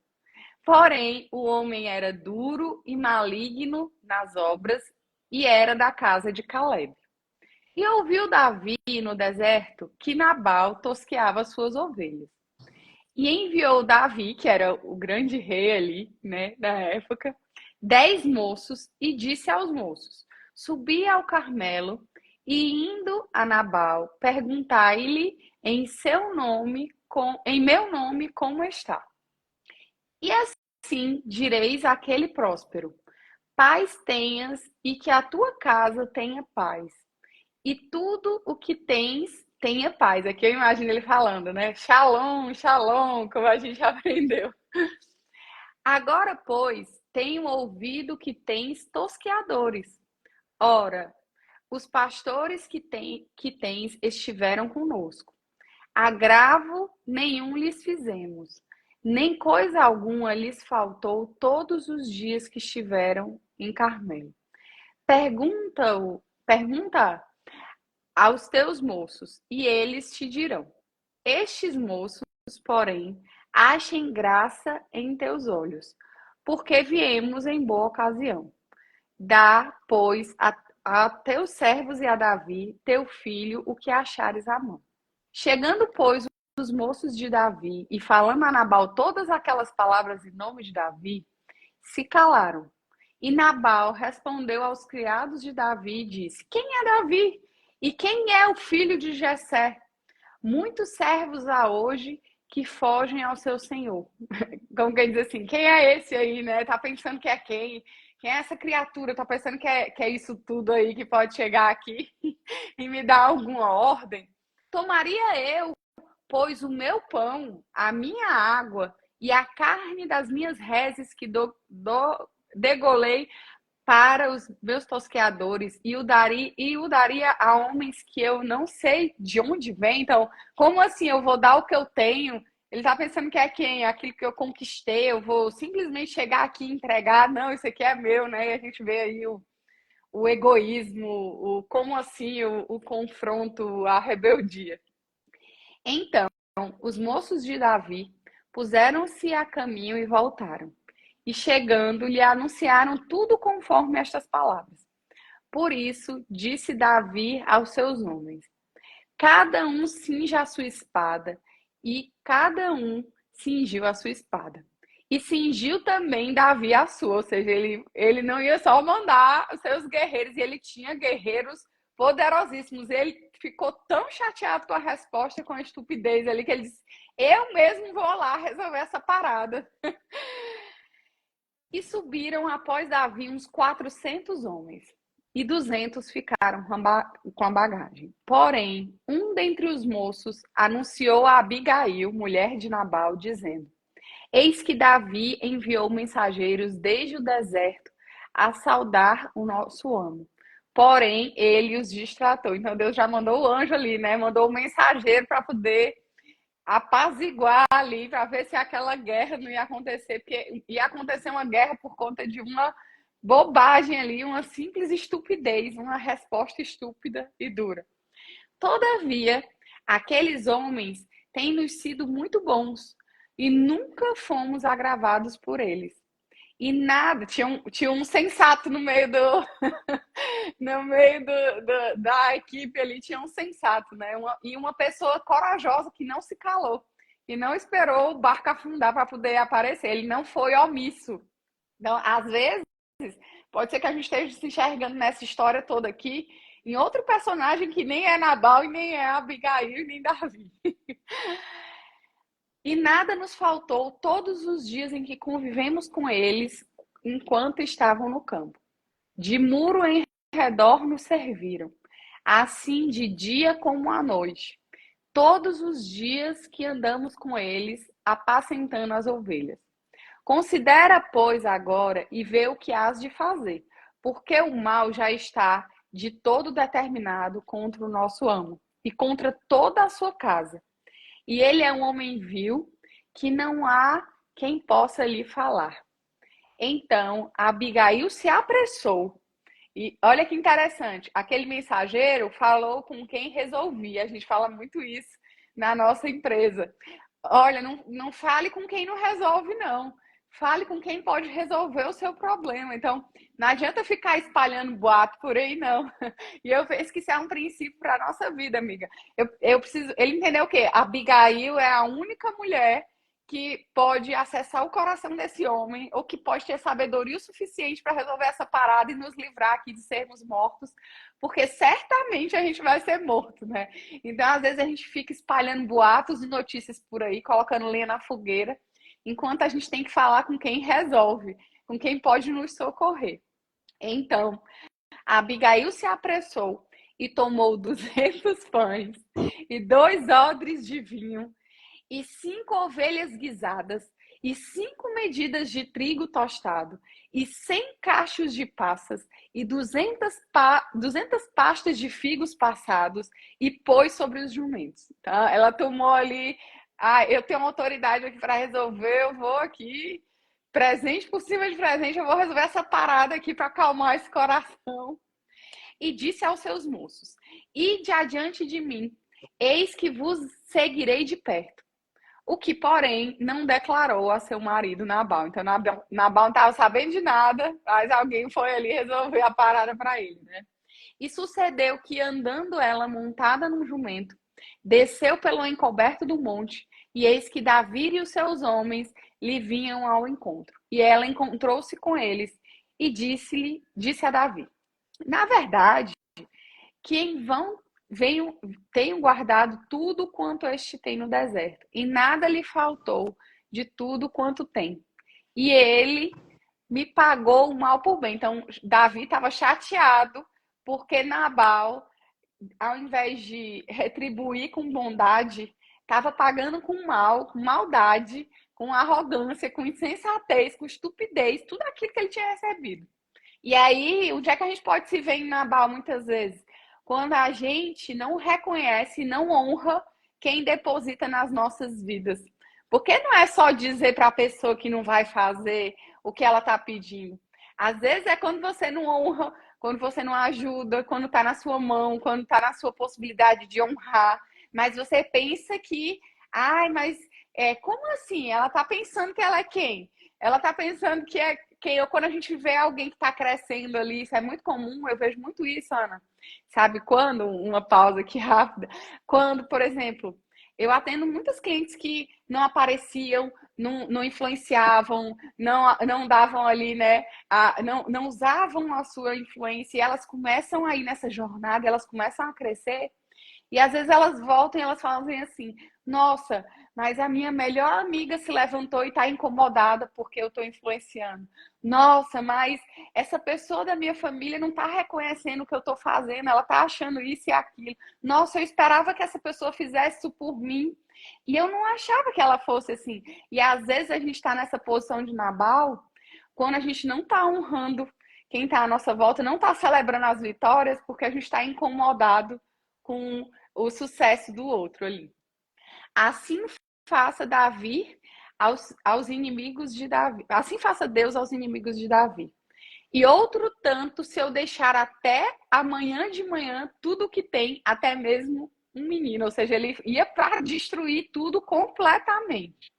Porém, o homem era duro e maligno nas obras, e era da casa de Caleb. E ouviu Davi no deserto que Nabal tosqueava suas ovelhas. E enviou Davi, que era o grande rei ali, né, da época, 10 moços, e disse aos moços: subi ao Carmelo, e indo a Nabal, perguntai-lhe em meu nome como está. E assim direis àquele próspero: paz tenhas, e que a tua casa tenha paz. E tudo o que tens tenha paz. Aqui eu imagino ele falando, né? Shalom, shalom, como a gente aprendeu. Agora, pois, tenho ouvido que tens tosqueadores. Ora, os pastores que tens estiveram conosco. Agravo nenhum lhes fizemos, nem coisa alguma lhes faltou todos os dias que estiveram em Carmelo. Pergunta aos teus moços, e eles te dirão. Estes moços, porém, achem graça em teus olhos, porque viemos em boa ocasião. Dá, pois, a teus servos e a Davi, teu filho, o que achares à mão. Chegando, pois, os moços de Davi e falando a Nabal todas aquelas palavras em nome de Davi, se calaram. E Nabal respondeu aos criados de Davi e disse: quem é Davi? E quem é o filho de Jessé? Muitos servos há hoje que fogem ao seu senhor. Como quem diz assim, quem é esse aí, né? Tá pensando que é quem? Quem é essa criatura? Tá pensando que é isso tudo aí que pode chegar aqui e me dar alguma ordem? Tomaria eu, pois, o meu pão, a minha água e a carne das minhas reses que degolei para os meus tosqueadores e o daria a homens que eu não sei de onde vem. Então, como assim eu vou dar o que eu tenho? Ele está pensando que é quem? Aquilo que eu conquistei, eu vou simplesmente chegar aqui e entregar. Não, isso aqui é meu, né? E a gente vê aí o egoísmo, como assim o confronto, a rebeldia. Então, os moços de Davi puseram-se a caminho e voltaram. E chegando, lhe anunciaram tudo conforme estas palavras. Por isso, disse Davi aos seus homens: cada um cinja a sua espada, e cada um cingiu a sua espada. E cingiu também Davi a sua, ou seja, ele não ia só mandar os seus guerreiros, e ele tinha guerreiros poderosíssimos. Ele ficou tão chateado com a resposta, com a estupidez ali, que ele disse: eu mesmo vou lá resolver essa parada. E subiram após Davi uns 400 homens, e 200 ficaram com a bagagem. Porém, um dentre os moços anunciou a Abigail, mulher de Nabal, dizendo: eis que Davi enviou mensageiros desde o deserto a saudar o nosso amo. Porém, ele os distratou. Então, Deus já mandou o anjo ali, né? Mandou o mensageiro para poder apaziguar ali, para ver se aquela guerra não ia acontecer, porque ia acontecer uma guerra por conta de uma bobagem ali, uma simples estupidez, uma resposta estúpida e dura. Todavia, aqueles homens têm nos sido muito bons e nunca fomos agravados por eles. E nada, tinha um sensato no meio no meio da equipe ali, tinha um sensato, né? E uma pessoa corajosa que não se calou e não esperou o barco afundar para poder aparecer. Ele não foi omisso. Então, às vezes, pode ser que a gente esteja se enxergando nessa história toda aqui em outro personagem que nem é Nabal e nem é Abigail e nem Davi. E nada nos faltou todos os dias em que convivemos com eles enquanto estavam no campo. De muro em redor nos serviram, assim de dia como à noite. Todos os dias que andamos com eles, apacentando as ovelhas. Considera, pois, agora e vê o que has de fazer, porque o mal já está de todo determinado contra o nosso amo e contra toda a sua casa. E ele é um homem vil que não há quem possa lhe falar. Então, Abigail se apressou. E olha que interessante, aquele mensageiro falou com quem resolvia. A gente fala muito isso na nossa empresa. Olha, não fale com quem não resolve, não. Fale com quem pode resolver o seu problema. Então, não adianta ficar espalhando boato por aí, não. E eu penso que isso é um princípio para a nossa vida, amiga. Eu preciso. Ele entendeu o quê? A Abigail é a única mulher que pode acessar o coração desse homem, ou que pode ter sabedoria o suficiente para resolver essa parada e nos livrar aqui de sermos mortos, porque certamente a gente vai ser morto, né? Então, às vezes, a gente fica espalhando boatos e notícias por aí, colocando lenha na fogueira, enquanto a gente tem que falar com quem resolve, com quem pode nos socorrer. Então, a Abigail se apressou e tomou 200 pães e 2 odres de vinho e 5 ovelhas guisadas e 5 medidas de trigo tostado e 100 cachos de passas e 200 pastas de figos passados e pôs sobre os jumentos. Tá? Ela tomou ali, eu tenho uma autoridade aqui para resolver, eu vou aqui, presente por cima de presente, eu vou resolver essa parada aqui para acalmar esse coração. E disse aos seus moços: ide adiante de mim, eis que vos seguirei de perto. O que, porém, não declarou a seu marido Nabal. Então, Nabal não estava sabendo de nada, mas alguém foi ali resolver a parada para ele, né? E sucedeu que, andando ela montada num jumento, desceu pelo encoberto do monte, e eis que Davi e os seus homens lhe vinham ao encontro. E ela encontrou-se com eles e disse a Davi: na verdade, que em vão tenho guardado tudo quanto este tem no deserto, e nada lhe faltou de tudo quanto tem. E ele me pagou o mal por bem. Então, Davi estava chateado porque Nabal, ao invés de retribuir com bondade, estava pagando com mal, com maldade, com arrogância, com insensatez, com estupidez, tudo aquilo que ele tinha recebido. E aí, onde é que a gente pode se ver em Nabal muitas vezes? Quando a gente não reconhece, não honra quem deposita nas nossas vidas. Porque não é só dizer para a pessoa que não vai fazer o que ela está pedindo. Às vezes é quando você não honra, quando você não ajuda, quando está na sua mão, quando está na sua possibilidade de honrar. Mas você pensa que, ai, mas como assim? Ela está pensando que ela é quem? Ela está pensando que é quem? Quando a gente vê alguém que está crescendo ali, isso é muito comum, eu vejo muito isso, Ana. Sabe quando? Uma pausa aqui rápida. Quando, por exemplo, eu atendo muitas clientes que não apareciam, não influenciavam, não davam ali, né? Não usavam a sua influência e elas começam aí nessa jornada, elas começam a crescer. E às vezes elas voltam e elas falam assim: nossa, mas a minha melhor amiga se levantou e está incomodada porque eu estou influenciando. Nossa, mas essa pessoa da minha família não está reconhecendo o que eu estou fazendo, ela está achando isso e aquilo. Nossa, eu esperava que essa pessoa fizesse isso por mim. E eu não achava que ela fosse assim. E às vezes a gente está nessa posição de Nabal, quando a gente não está honrando quem está à nossa volta, não está celebrando as vitórias, porque a gente está incomodado com o sucesso do outro ali. Assim faça Davi aos inimigos de Davi. Assim faça Deus aos inimigos de Davi. E outro tanto, se eu deixar até amanhã de manhã tudo que tem, até mesmo um menino. Ou seja, ele ia para destruir tudo completamente.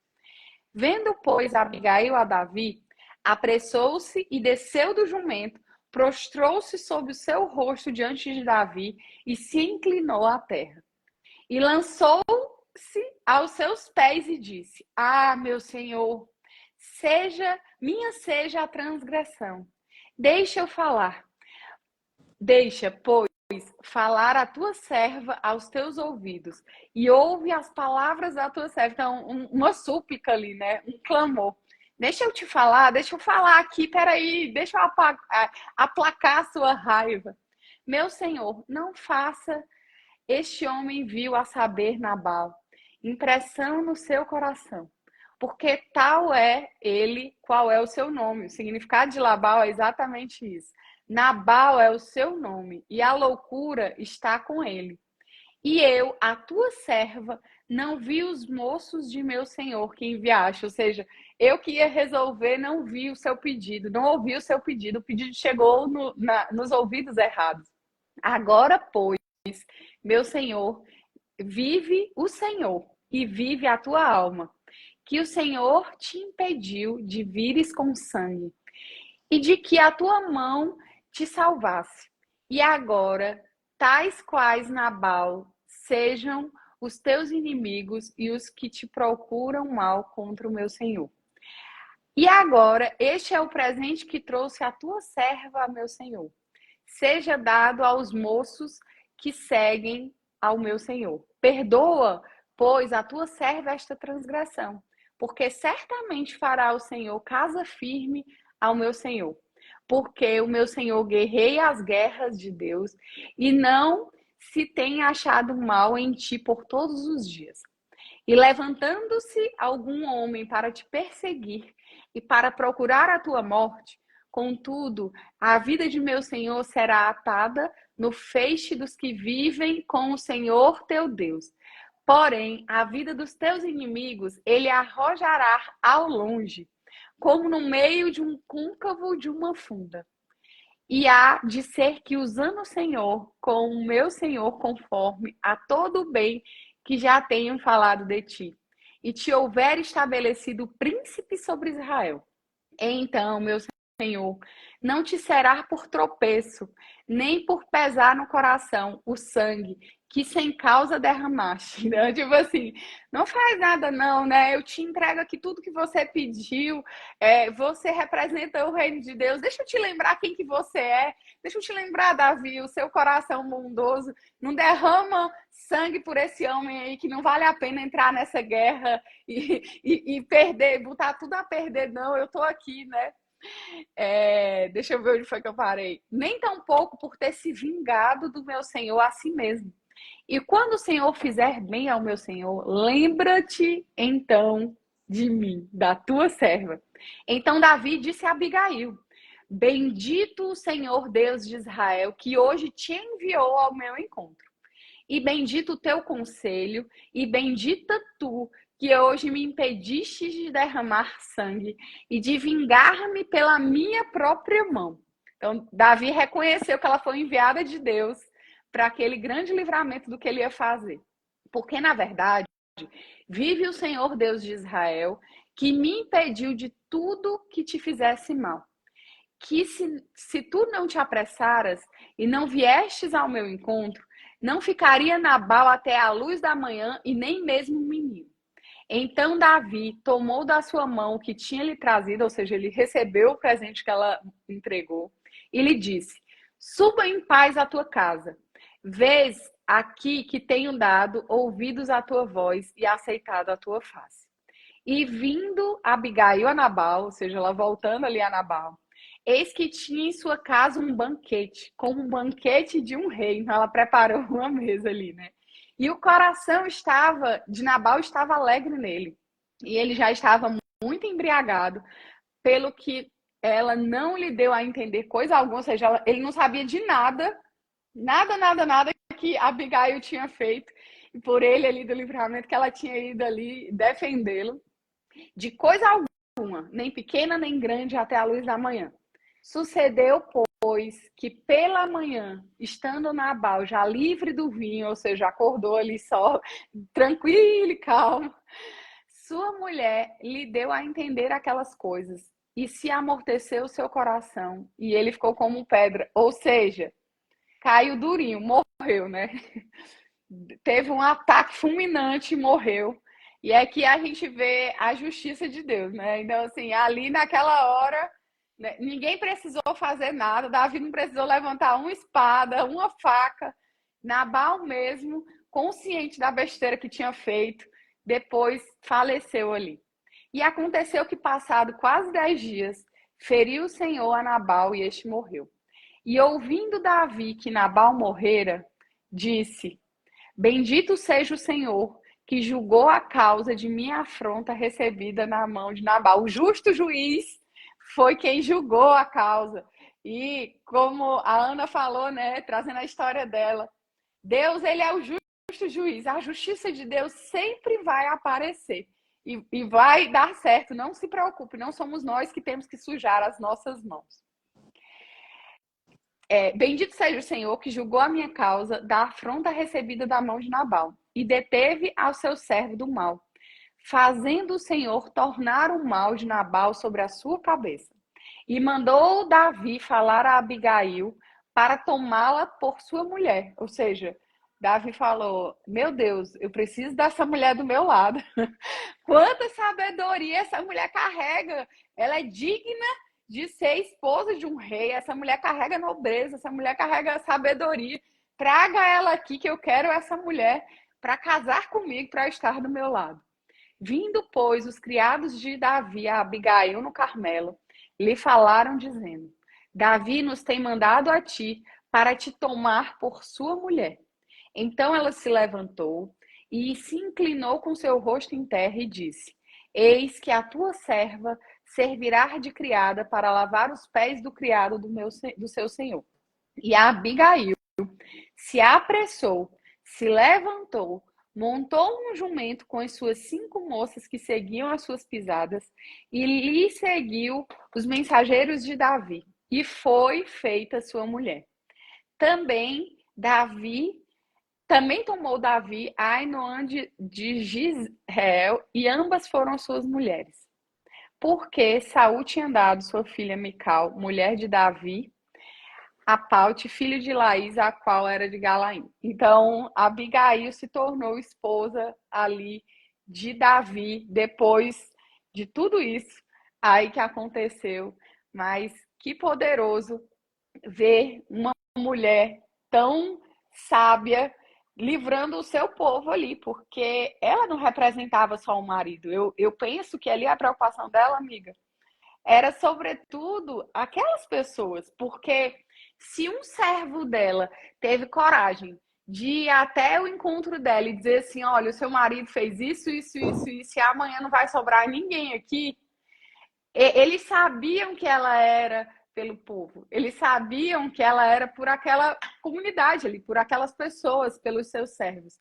Vendo, pois, Abigail a Davi, apressou-se e desceu do jumento, prostrou-se sobre o seu rosto diante de Davi e se inclinou à terra. E lançou-se aos seus pés e disse: ah, meu Senhor, seja a transgressão. Deixa eu falar. Deixa, pois, falar a tua serva aos teus ouvidos. E ouve as palavras da tua serva. Então, uma súplica ali, né? Um clamor. Deixa eu te falar, deixa eu falar aqui, peraí, deixa eu aplacar a sua raiva. Meu Senhor, não faça este homem viu, a saber, Nabal, impressão no seu coração, porque tal é ele, qual é o seu nome. O significado de Nabal é exatamente isso. Nabal é o seu nome, e a loucura está com ele. E eu, a tua serva, não vi os moços de meu senhor que enviaste. Ou seja, eu que ia resolver, não vi o seu pedido, não ouvi o seu pedido. O pedido chegou nos ouvidos errados. Agora, pois, meu Senhor, vive o Senhor e vive a tua alma, que o Senhor te impediu de vires com sangue e de que a tua mão te salvasse. E agora, tais quais Nabal sejam os teus inimigos e os que te procuram mal contra o meu Senhor. E agora, este é o presente que trouxe a tua serva, meu Senhor. Seja dado aos moços que seguem ao meu Senhor. Perdoa, pois, a tua serva esta transgressão, porque certamente fará o Senhor casa firme ao meu Senhor. Porque o meu Senhor guerreia as guerras de Deus e não se tem achado mal em ti por todos os dias. E levantando-se algum homem para te perseguir e para procurar a tua morte, contudo, a vida de meu Senhor será atada no feixe dos que vivem com o Senhor teu Deus. Porém, a vida dos teus inimigos ele arrojará ao longe, como no meio de um côncavo de uma funda. E há de ser que usando o Senhor com o meu Senhor conforme a todo o bem que já tenho falado de ti, e te houver estabelecido príncipe sobre Israel. Então, meu Senhor, não te será por tropeço, nem por pesar no coração o sangue que sem causa derramaste. Né? Tipo assim, não faz nada não, né? Eu te entrego aqui tudo que você pediu, você representa o reino de Deus. Deixa eu te lembrar quem que você é. Deixa eu te lembrar, Davi, o seu coração bondoso. Não derrama sangue por esse homem aí que não vale a pena entrar nessa guerra e perder, botar tudo a perder, não. Eu tô aqui, né? Deixa eu ver onde foi que eu parei. Nem tampouco por ter se vingado do meu Senhor a si mesmo. E quando o Senhor fizer bem ao meu Senhor, lembra-te então de mim, da tua serva. Então Davi disse a Abigail: Bendito o Senhor Deus de Israel, que hoje te enviou ao meu encontro. E bendito o teu conselho, e bendita tu, que hoje me impediste de derramar sangue e de vingar-me pela minha própria mão. Então, Davi reconheceu que ela foi enviada de Deus para aquele grande livramento do que ele ia fazer. Porque, na verdade, vive o Senhor Deus de Israel, que me impediu de tudo que te fizesse mal. Que se tu não te apressaras e não viestes ao meu encontro, não ficaria Nabal até a luz da manhã e nem mesmo o menino. Então Davi tomou da sua mão o que tinha lhe trazido, ou seja, ele recebeu o presente que ela entregou, e lhe disse: suba em paz à tua casa. Vês aqui que tenho dado ouvidos à tua voz e aceitado a tua face. E vindo Abigail a Nabal, ou seja, ela voltando ali a Nabal, eis que tinha em sua casa um banquete, como um banquete de um rei. Então ela preparou uma mesa ali, né? E o coração de Nabal estava alegre nele. E ele já estava muito embriagado, pelo que ela não lhe deu a entender coisa alguma, ou seja, ele não sabia de nada que Abigail tinha feito, e por ele ali do livramento que ela tinha ido ali defendê-lo, de coisa alguma, nem pequena nem grande, até a luz da manhã. Sucedeu, pois, que pela manhã, estando Nabal já livre do vinho, ou seja, acordou ali só, tranquilo e calmo, sua mulher lhe deu a entender aquelas coisas, e se amorteceu o seu coração, e ele ficou como pedra, ou seja, caiu durinho, morreu, né? Teve um ataque fulminante e morreu. E é que a gente vê a justiça de Deus, né? Então, assim, ali naquela hora, né, ninguém precisou fazer nada, Davi não precisou levantar uma espada, uma faca. Nabal mesmo, consciente da besteira que tinha feito, depois faleceu ali. E aconteceu que, passado quase 10 dias, feriu o Senhor a Nabal e este morreu. E ouvindo Davi que Nabal morrera, disse: bendito seja o Senhor, que julgou a causa de minha afronta recebida na mão de Nabal. O justo juiz foi quem julgou a causa. E como a Ana falou, né, trazendo a história dela, Deus, ele é o justo juiz. A justiça de Deus sempre vai aparecer e vai dar certo. Não se preocupe, não somos nós que temos que sujar as nossas mãos. Bendito seja o Senhor que julgou a minha causa da afronta recebida da mão de Nabal e deteve ao seu servo do mal, fazendo o Senhor tornar o mal de Nabal sobre a sua cabeça. E mandou Davi falar a Abigail para tomá-la por sua mulher. Ou seja, Davi falou: meu Deus, eu preciso dessa mulher do meu lado. Quanta sabedoria essa mulher carrega! Ela é digna de ser esposa de um rei. Essa mulher carrega nobreza, essa mulher carrega sabedoria. Traga ela aqui que eu quero essa mulher para casar comigo, para estar do meu lado. Vindo, pois, os criados de Davi a Abigail no Carmelo, lhe falaram dizendo: Davi nos tem mandado a ti para te tomar por sua mulher. Então ela se levantou e se inclinou com seu rosto em terra e disse: eis que a tua serva servirá de criada para lavar os pés do criado do seu senhor. E a Abigail se apressou, se levantou, montou um jumento com as suas 5 moças que seguiam as suas pisadas e lhe seguiu os mensageiros de Davi. E foi feita sua mulher. Também tomou Davi Ainoã de Jezreel e ambas foram suas mulheres. Porque Saul tinha dado sua filha Mical, mulher de Davi, a Paute, filho de Laís, a qual era de Galaim. Então, Abigail se tornou esposa ali de Davi, depois de tudo isso aí que aconteceu. Mas que poderoso ver uma mulher tão sábia livrando o seu povo ali, porque ela não representava só o marido. Eu penso que ali a preocupação dela, amiga, era sobretudo aquelas pessoas, porque se um servo dela teve coragem de ir até o encontro dela e dizer assim: olha, o seu marido fez isso, e amanhã não vai sobrar ninguém aqui, eles sabiam que ela era pelo povo. Eles sabiam que ela era por aquela comunidade ali, por aquelas pessoas, pelos seus servos.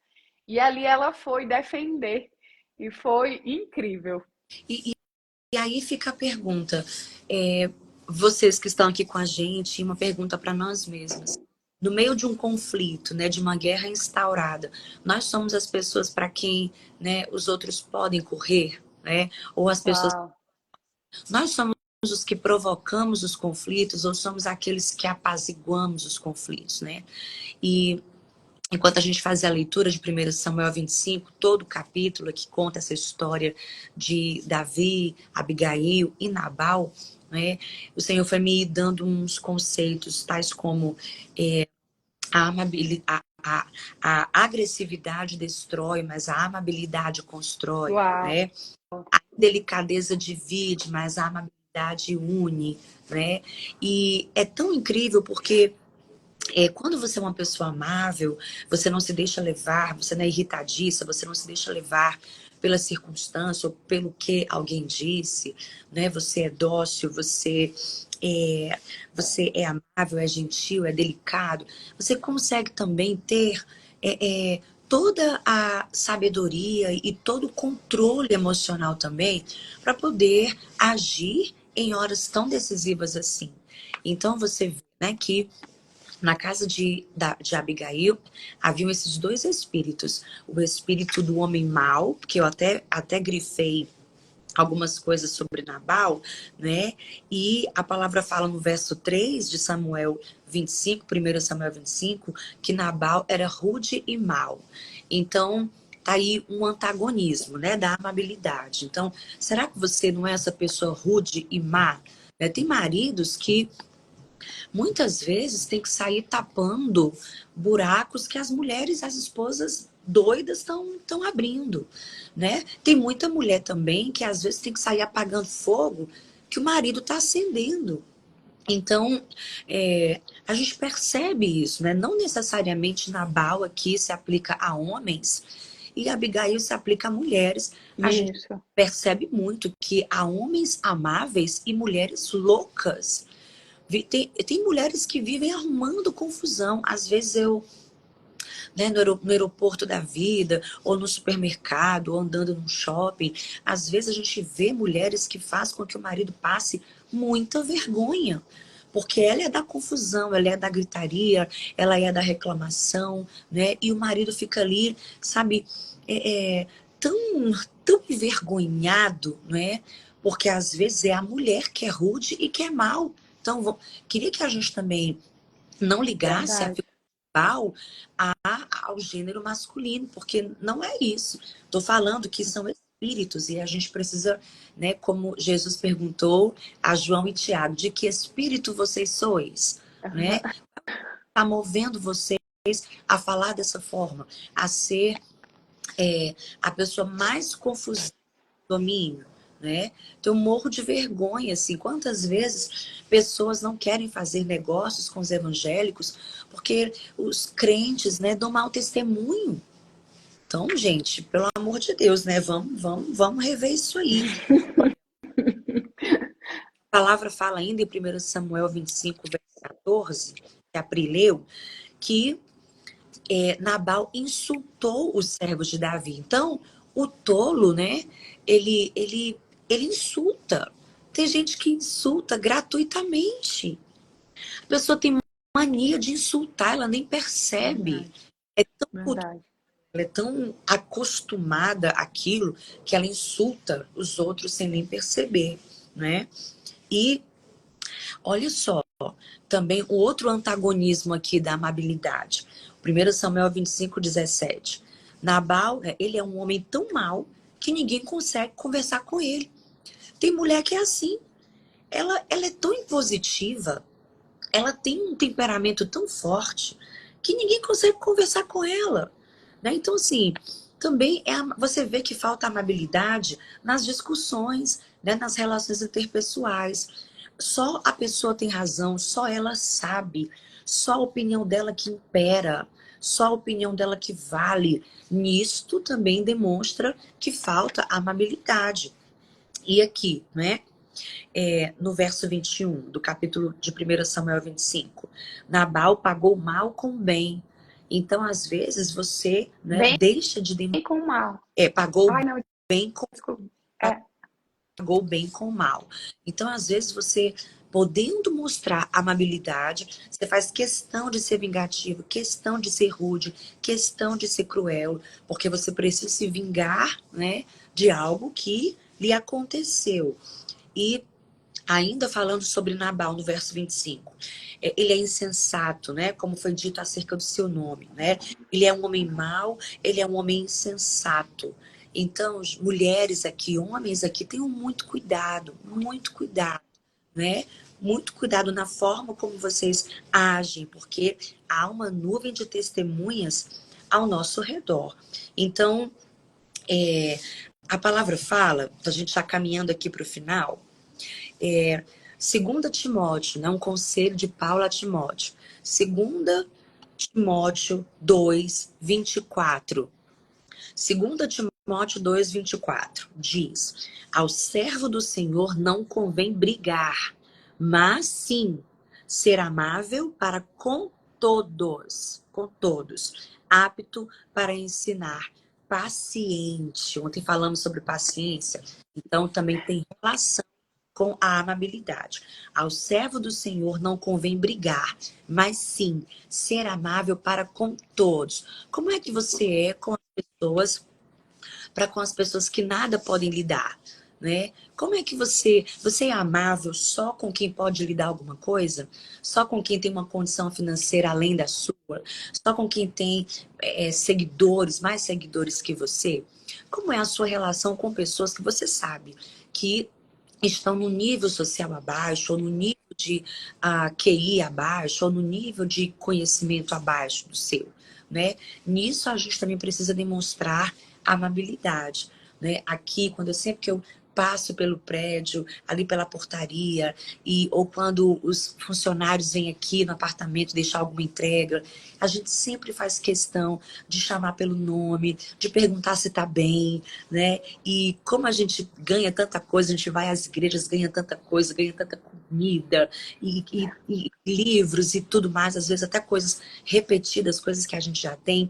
E ali ela foi defender. E foi incrível. E, e aí fica a pergunta, vocês que estão aqui com a gente, uma pergunta para nós mesmos. No meio de um conflito, né, de uma guerra instaurada, nós somos as pessoas para quem, né, os outros podem correr, né? Ou as pessoas. Uau. Nós somos os que provocamos os conflitos ou somos aqueles que apaziguamos os conflitos, né? E enquanto a gente fazia a leitura de 1 Samuel 25, todo o capítulo que conta essa história de Davi, Abigail e Nabal, né, o Senhor foi me dando uns conceitos, tais como a amabilidade. A agressividade destrói, mas a amabilidade constrói, Uau. né? A delicadeza divide, mas a amabilidade une, né? E é tão incrível porque quando você é uma pessoa amável, você não se deixa levar, você não é irritadiça, você não se deixa levar pela circunstância ou pelo que alguém disse, né? Você é dócil, você é amável, é gentil, é delicado. Você consegue também ter toda a sabedoria e todo o controle emocional também para poder agir em horas tão decisivas assim. Então você vê, né, que na casa de Abigail, haviam esses dois espíritos. O espírito do homem mau, que eu até grifei algumas coisas sobre Nabal, né? E a palavra fala no verso 3 de Samuel 25, 1 Samuel 25, que Nabal era rude e mau. Então, tá aí um antagonismo, né, da amabilidade. Então, será que você não é essa pessoa rude e má? Tem maridos que muitas vezes tem que sair tapando buracos que as mulheres, as esposas doidas estão abrindo, né? Tem muita mulher também que às vezes tem que sair apagando fogo que o marido está acendendo. Então, a gente percebe isso, né? Não necessariamente Nabal aqui se aplica a homens e Abigail se aplica a mulheres. A gente Isso. percebe muito que há homens amáveis e mulheres loucas. Tem mulheres que vivem arrumando confusão. Às vezes né, no aeroporto da vida, ou no supermercado, ou andando num shopping, às vezes a gente vê mulheres que fazem com que o marido passe muita vergonha. Porque ela é da confusão, ela é da gritaria, ela é da reclamação, né? E o marido fica ali, sabe, tão, tão envergonhado, né? Porque às vezes é a mulher que é rude e que é mal. Então, queria que a gente também não ligasse a Verdade. figura ao gênero masculino, porque não é isso. Estou falando que são espíritos e a gente precisa, né, como Jesus perguntou a João e Tiago, de que espírito vocês sois, né? Está movendo vocês a falar dessa forma, a ser a pessoa mais confusa do domínio, né? Então, eu morro de vergonha, assim, quantas vezes pessoas não querem fazer negócios com os evangélicos porque os crentes, né, dão mau testemunho. Então, gente, pelo amor de Deus, né, vamos rever isso aí. A palavra fala ainda em 1 Samuel 25, verso 14, que é Aprileu, que Nabal insultou os servos de Davi. Então, o tolo, né, ele insulta. Tem gente que insulta gratuitamente. A pessoa tem mania de insultar, ela nem percebe. Verdade. É tão, Verdade. ela é tão acostumada àquilo que ela insulta os outros sem nem perceber, né? E olha só, também o outro antagonismo aqui da amabilidade. 1 Samuel 25, 17. Nabal, ele é um homem tão mau que ninguém consegue conversar com ele. Tem mulher que é assim. Ela é tão impositiva, ela tem um temperamento tão forte que ninguém consegue conversar com ela, né? Então, assim, também você vê que falta amabilidade nas discussões, né? Nas relações interpessoais. Só a pessoa tem razão, só ela sabe, só a opinião dela que impera, só a opinião dela que vale. Nisto também demonstra que falta amabilidade. E aqui, né? no verso 21 do capítulo de 1 Samuel 25. Nabal pagou mal com bem. Então, às vezes, você, né, Bem deixa de demonstrar. com mal. Pagou Ai, não, bem com desculpa. É. pagou bem com mal. Então, às vezes, você, podendo mostrar amabilidade, você faz questão de ser vingativo, questão de ser rude, questão de ser cruel, porque você precisa se vingar, né, de algo que lhe aconteceu. E ainda falando sobre Nabal, no verso 25, ele é insensato, né? Como foi dito acerca do seu nome, né? Ele é um homem mau, ele é um homem insensato. Então, mulheres aqui, homens aqui, tenham muito cuidado, né? Muito cuidado na forma como vocês agem, porque há uma nuvem de testemunhas ao nosso redor. Então, a palavra fala, a gente já caminhando aqui para o final, 2 Timóteo, né, um conselho de Paulo a Timóteo. 2 Timóteo 2, 24. 2 Timóteo 2, 24 diz: ao servo do Senhor não convém brigar, mas sim ser amável para com todos, apto para ensinar, paciente. Ontem falamos sobre paciência, então também tem relação com a amabilidade. Ao servo do Senhor não convém brigar, mas sim ser amável para com todos. Como é que você é com as pessoas, para com as pessoas que nada podem lidar, né? Como é que você é amável só com quem pode lhe dar alguma coisa? Só com quem tem uma condição financeira além da sua? Só com quem tem seguidores, mais seguidores que você? Como é a sua relação com pessoas que você sabe que estão no nível social abaixo, ou no nível de QI abaixo, ou no nível de conhecimento abaixo do seu, né? Nisso a gente também precisa demonstrar amabilidade, né? Aqui, sempre que eu passo pelo prédio, ali pela portaria, ou quando os funcionários vêm aqui no apartamento deixar alguma entrega, a gente sempre faz questão de chamar pelo nome, de perguntar se está bem, né? E como a gente ganha tanta coisa, a gente vai às igrejas, ganha tanta coisa, ganha tanta comida, e livros e tudo mais, às vezes até coisas repetidas, coisas que a gente já tem,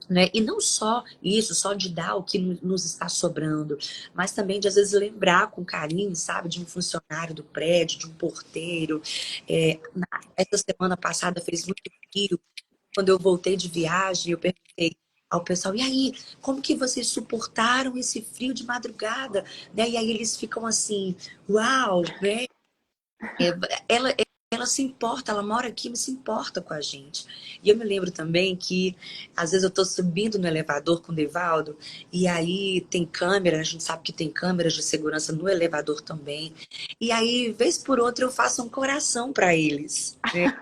né? E não só isso, só de dar o que nos está sobrando, mas também de às vezes lembrar com carinho, sabe, de um funcionário do prédio, de um porteiro. Essa semana passada fez muito frio. Quando eu voltei de viagem, eu perguntei ao pessoal: e aí, como que vocês suportaram esse frio de madrugada? Né? E aí eles ficam assim: uau, né? Ela, ela se importa, ela mora aqui, mas se importa com a gente. E eu me lembro também que, às vezes, eu tô subindo no elevador com o Devaldo, e aí tem câmera, a gente sabe que tem câmeras de segurança no elevador também. E aí, vez por outra, eu faço um coração para eles, né?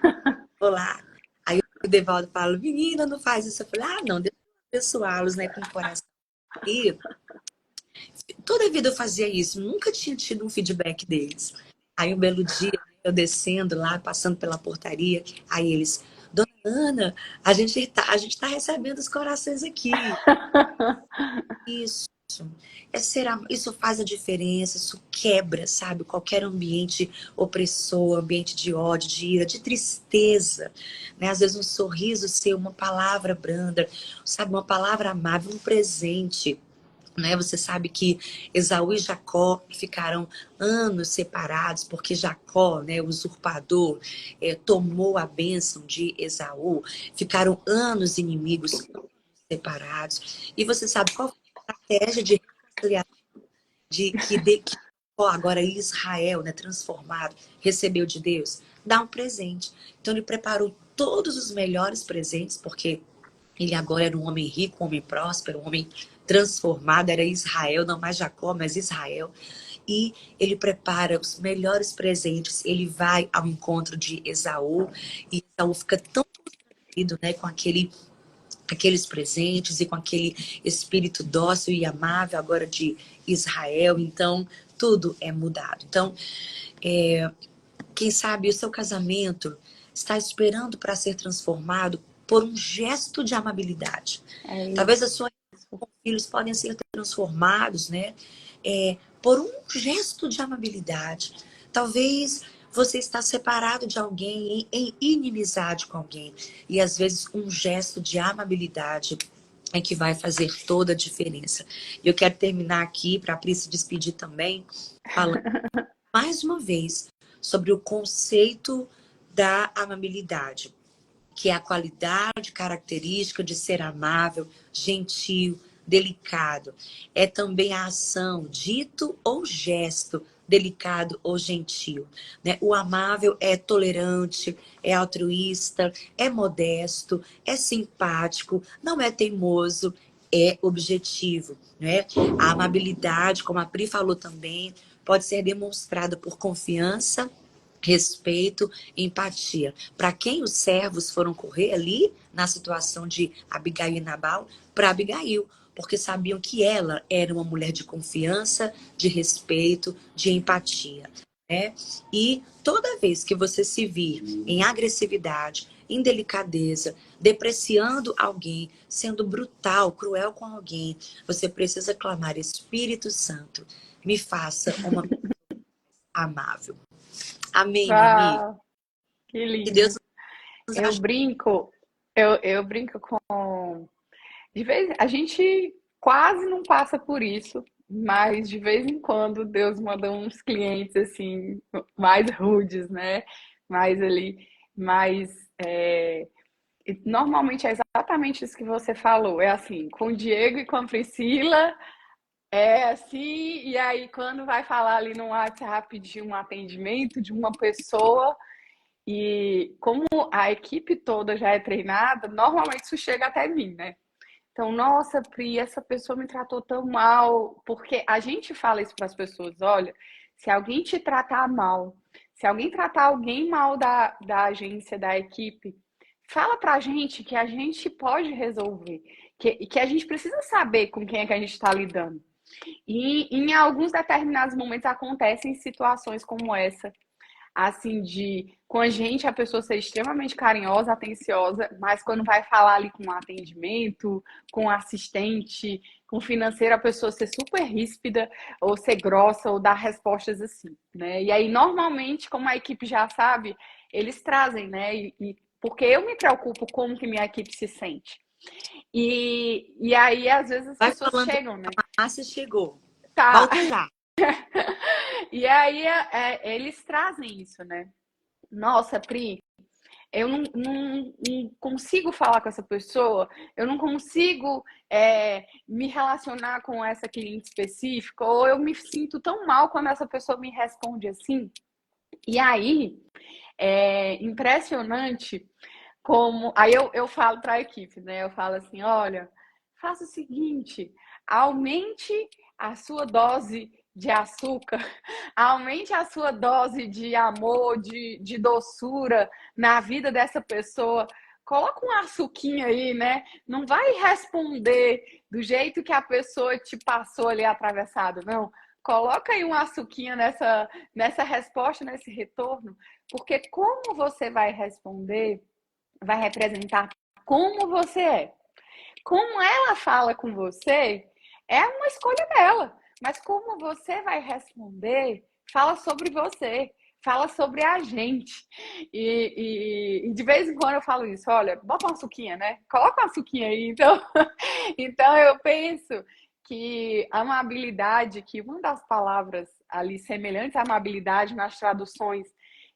Vou lá. Aí o Devaldo fala: menina, não faz isso. Eu falei: ah, não, deixa eu abençoá-los, né, com o coração. E toda a vida eu fazia isso, nunca tinha tido um feedback deles. Aí um belo dia, eu descendo lá, passando pela portaria, aí eles: dona Ana, a gente tá recebendo os corações aqui. Isso. Isso faz a diferença, isso quebra, sabe, qualquer ambiente opressor, ambiente de ódio, de ira, de tristeza, né? Às vezes um sorriso seu, uma palavra branda, sabe, uma palavra amável, um presente, né? Você sabe que Esaú e Jacó ficaram anos separados, porque Jacó, né, o usurpador, tomou a bênção de Esaú, ficaram anos inimigos, separados. E você sabe qual foi a estratégia de reconciliação que agora Israel, né, transformado, recebeu de Deus? Dá um presente. Então ele preparou todos os melhores presentes, porque ele agora era um homem rico, um homem próspero, um homem transformado, era Israel, não mais Jacó, mas Israel. E ele prepara os melhores presentes, ele vai ao encontro de Esaú, e Esaú fica tão constrangido, né, com aqueles presentes e com aquele espírito dócil e amável agora de Israel. Então, tudo é mudado. Então, quem sabe o seu casamento está esperando para ser transformado por um gesto de amabilidade. É Talvez a isso. sua filhos podem ser transformados, né? por um gesto de amabilidade. Talvez você está separado de alguém, em inimizade com alguém. E às vezes um gesto de amabilidade é que vai fazer toda a diferença. E eu quero terminar aqui, para a Pri se despedir também, falando mais uma vez sobre o conceito da amabilidade, que é a qualidade característica de ser amável, gentil, delicado. É também a ação, dito ou gesto, delicado ou gentil. Né? O amável é tolerante, é altruísta, é modesto, é simpático, não é teimoso, é objetivo. Né? A amabilidade, como a Pri falou também, pode ser demonstrada por confiança, respeito, empatia. Para quem os servos foram correr ali na situação de Abigail e Nabal? Para Abigail, porque sabiam que ela era uma mulher de confiança, de respeito, de empatia. Né? E toda vez que você se vir em agressividade, em delicadeza, depreciando alguém, sendo brutal, cruel com alguém, você precisa clamar: Espírito Santo, me faça uma amável. Amém, minha amiga. Uau, que Que Deus lindo. nos Eu ajude. brinco, eu brinco com. De vez, a gente quase não passa por isso, mas de vez em quando Deus manda uns clientes assim, mais rudes, né? Mais ali, mais. E normalmente é exatamente isso que você falou. É assim, com o Diego e com a Priscila, é assim, e aí quando vai falar ali no WhatsApp de um atendimento de uma pessoa, e como a equipe toda já é treinada, normalmente isso chega até mim, né? Então, nossa, Pri, essa pessoa me tratou tão mal, porque a gente fala isso para as pessoas, olha, se alguém te tratar mal, se alguém tratar alguém mal da agência, da equipe, fala pra gente que a gente pode resolver, que a gente precisa saber com quem é que a gente está lidando. E em alguns determinados momentos acontecem situações como essa, assim, de com a gente a pessoa ser extremamente carinhosa, atenciosa, mas quando vai falar ali com o atendimento, com o assistente, com o financeiro, a pessoa ser super ríspida, ou ser grossa, ou dar respostas assim, né? E aí, normalmente, como a equipe já sabe, eles trazem, né? Porque eu me preocupo como que minha equipe se sente. E aí, às vezes, as Vai pessoas falando, chegam, né? a Márcia chegou. Tá. Volta já. E aí, eles trazem isso, né? Nossa, Pri, eu não consigo falar com essa pessoa, eu não consigo me relacionar com essa cliente específica, ou eu me sinto tão mal quando essa pessoa me responde assim. E aí, é impressionante como. Aí eu falo para a equipe, né? Eu falo assim: olha, faça o seguinte, aumente a sua dose de açúcar, aumente a sua dose de amor, de doçura na vida dessa pessoa. Coloca um açuquinha aí, né? Não vai responder do jeito que a pessoa te passou ali atravessado, não. Coloca aí um açuquinha nessa resposta, nesse retorno, porque como você vai responder vai representar como você é. Como ela fala com você é uma escolha dela, mas como você vai responder fala sobre você, fala sobre a gente. E de vez em quando eu falo isso, olha, bota uma suquinha, né? Coloca uma suquinha aí. Então, então eu penso que a amabilidade, que uma das palavras ali semelhantes à amabilidade nas traduções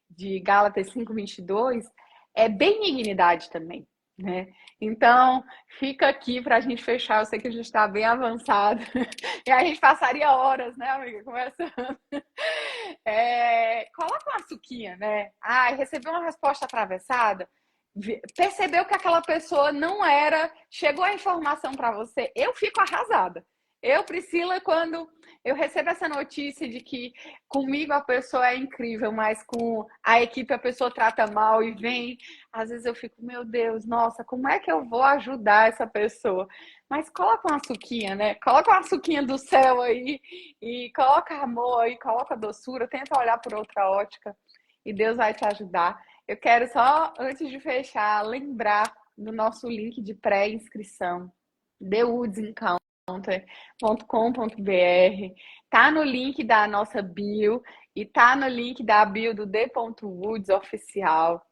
de Gálatas 5:22 é benignidade também, né? Então, fica aqui para a gente fechar. Eu sei que a gente está bem avançado. E a gente passaria horas, né, amiga, conversando. Coloca uma suquinha, né? Recebeu uma resposta atravessada. Percebeu que aquela pessoa não era. Chegou a informação para você. Eu fico arrasada. Eu, Priscila, quando eu recebo essa notícia de que comigo a pessoa é incrível, mas com a equipe a pessoa trata mal e vem, às vezes eu fico, meu Deus, nossa, como é que eu vou ajudar essa pessoa? Mas coloca uma suquinha, né? Coloca uma suquinha do céu aí e coloca amor aí, coloca doçura, tenta olhar por outra ótica e Deus vai te ajudar. Eu quero só, antes de fechar, lembrar do nosso link de pré-inscrição, The Woods Encounter. Tá no link da nossa bio e tá no link da bio do D.Woods oficial.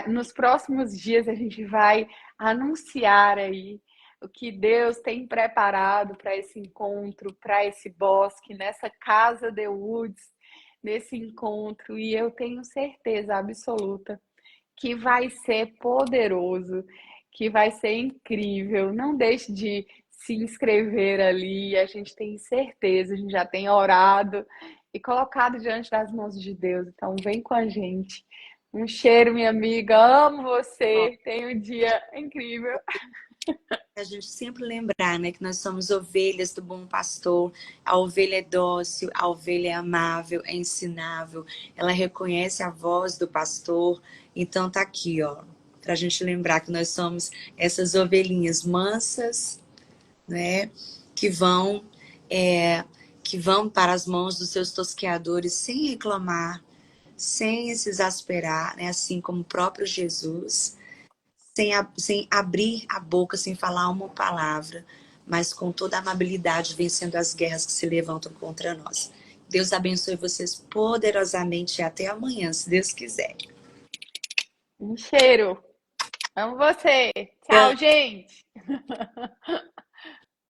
Nos próximos dias a gente vai anunciar aí o que Deus tem preparado para esse encontro, para esse bosque, nessa casa The Woods, nesse encontro. E eu tenho certeza absoluta que vai ser poderoso, que vai ser incrível. Não deixe de se inscrever ali. A gente tem certeza, a gente já tem orado e colocado diante das mãos de Deus. Então, vem com a gente. Um cheiro, minha amiga. Amo você. Tenha um dia incrível. A gente sempre lembrar, né, que nós somos ovelhas do bom pastor. A ovelha é dócil, a ovelha é amável, é ensinável. Ela reconhece a voz do pastor. Então tá aqui, ó, pra gente lembrar que nós somos essas ovelhinhas mansas, né, que vão, que vão para as mãos dos seus tosqueadores sem reclamar, sem se exasperar, né, assim como o próprio Jesus. Sem abrir a boca, sem falar uma palavra, mas com toda a amabilidade, vencendo as guerras que se levantam contra nós. Deus abençoe vocês poderosamente e até amanhã, se Deus quiser. Um cheiro. Amo você. Tchau, gente.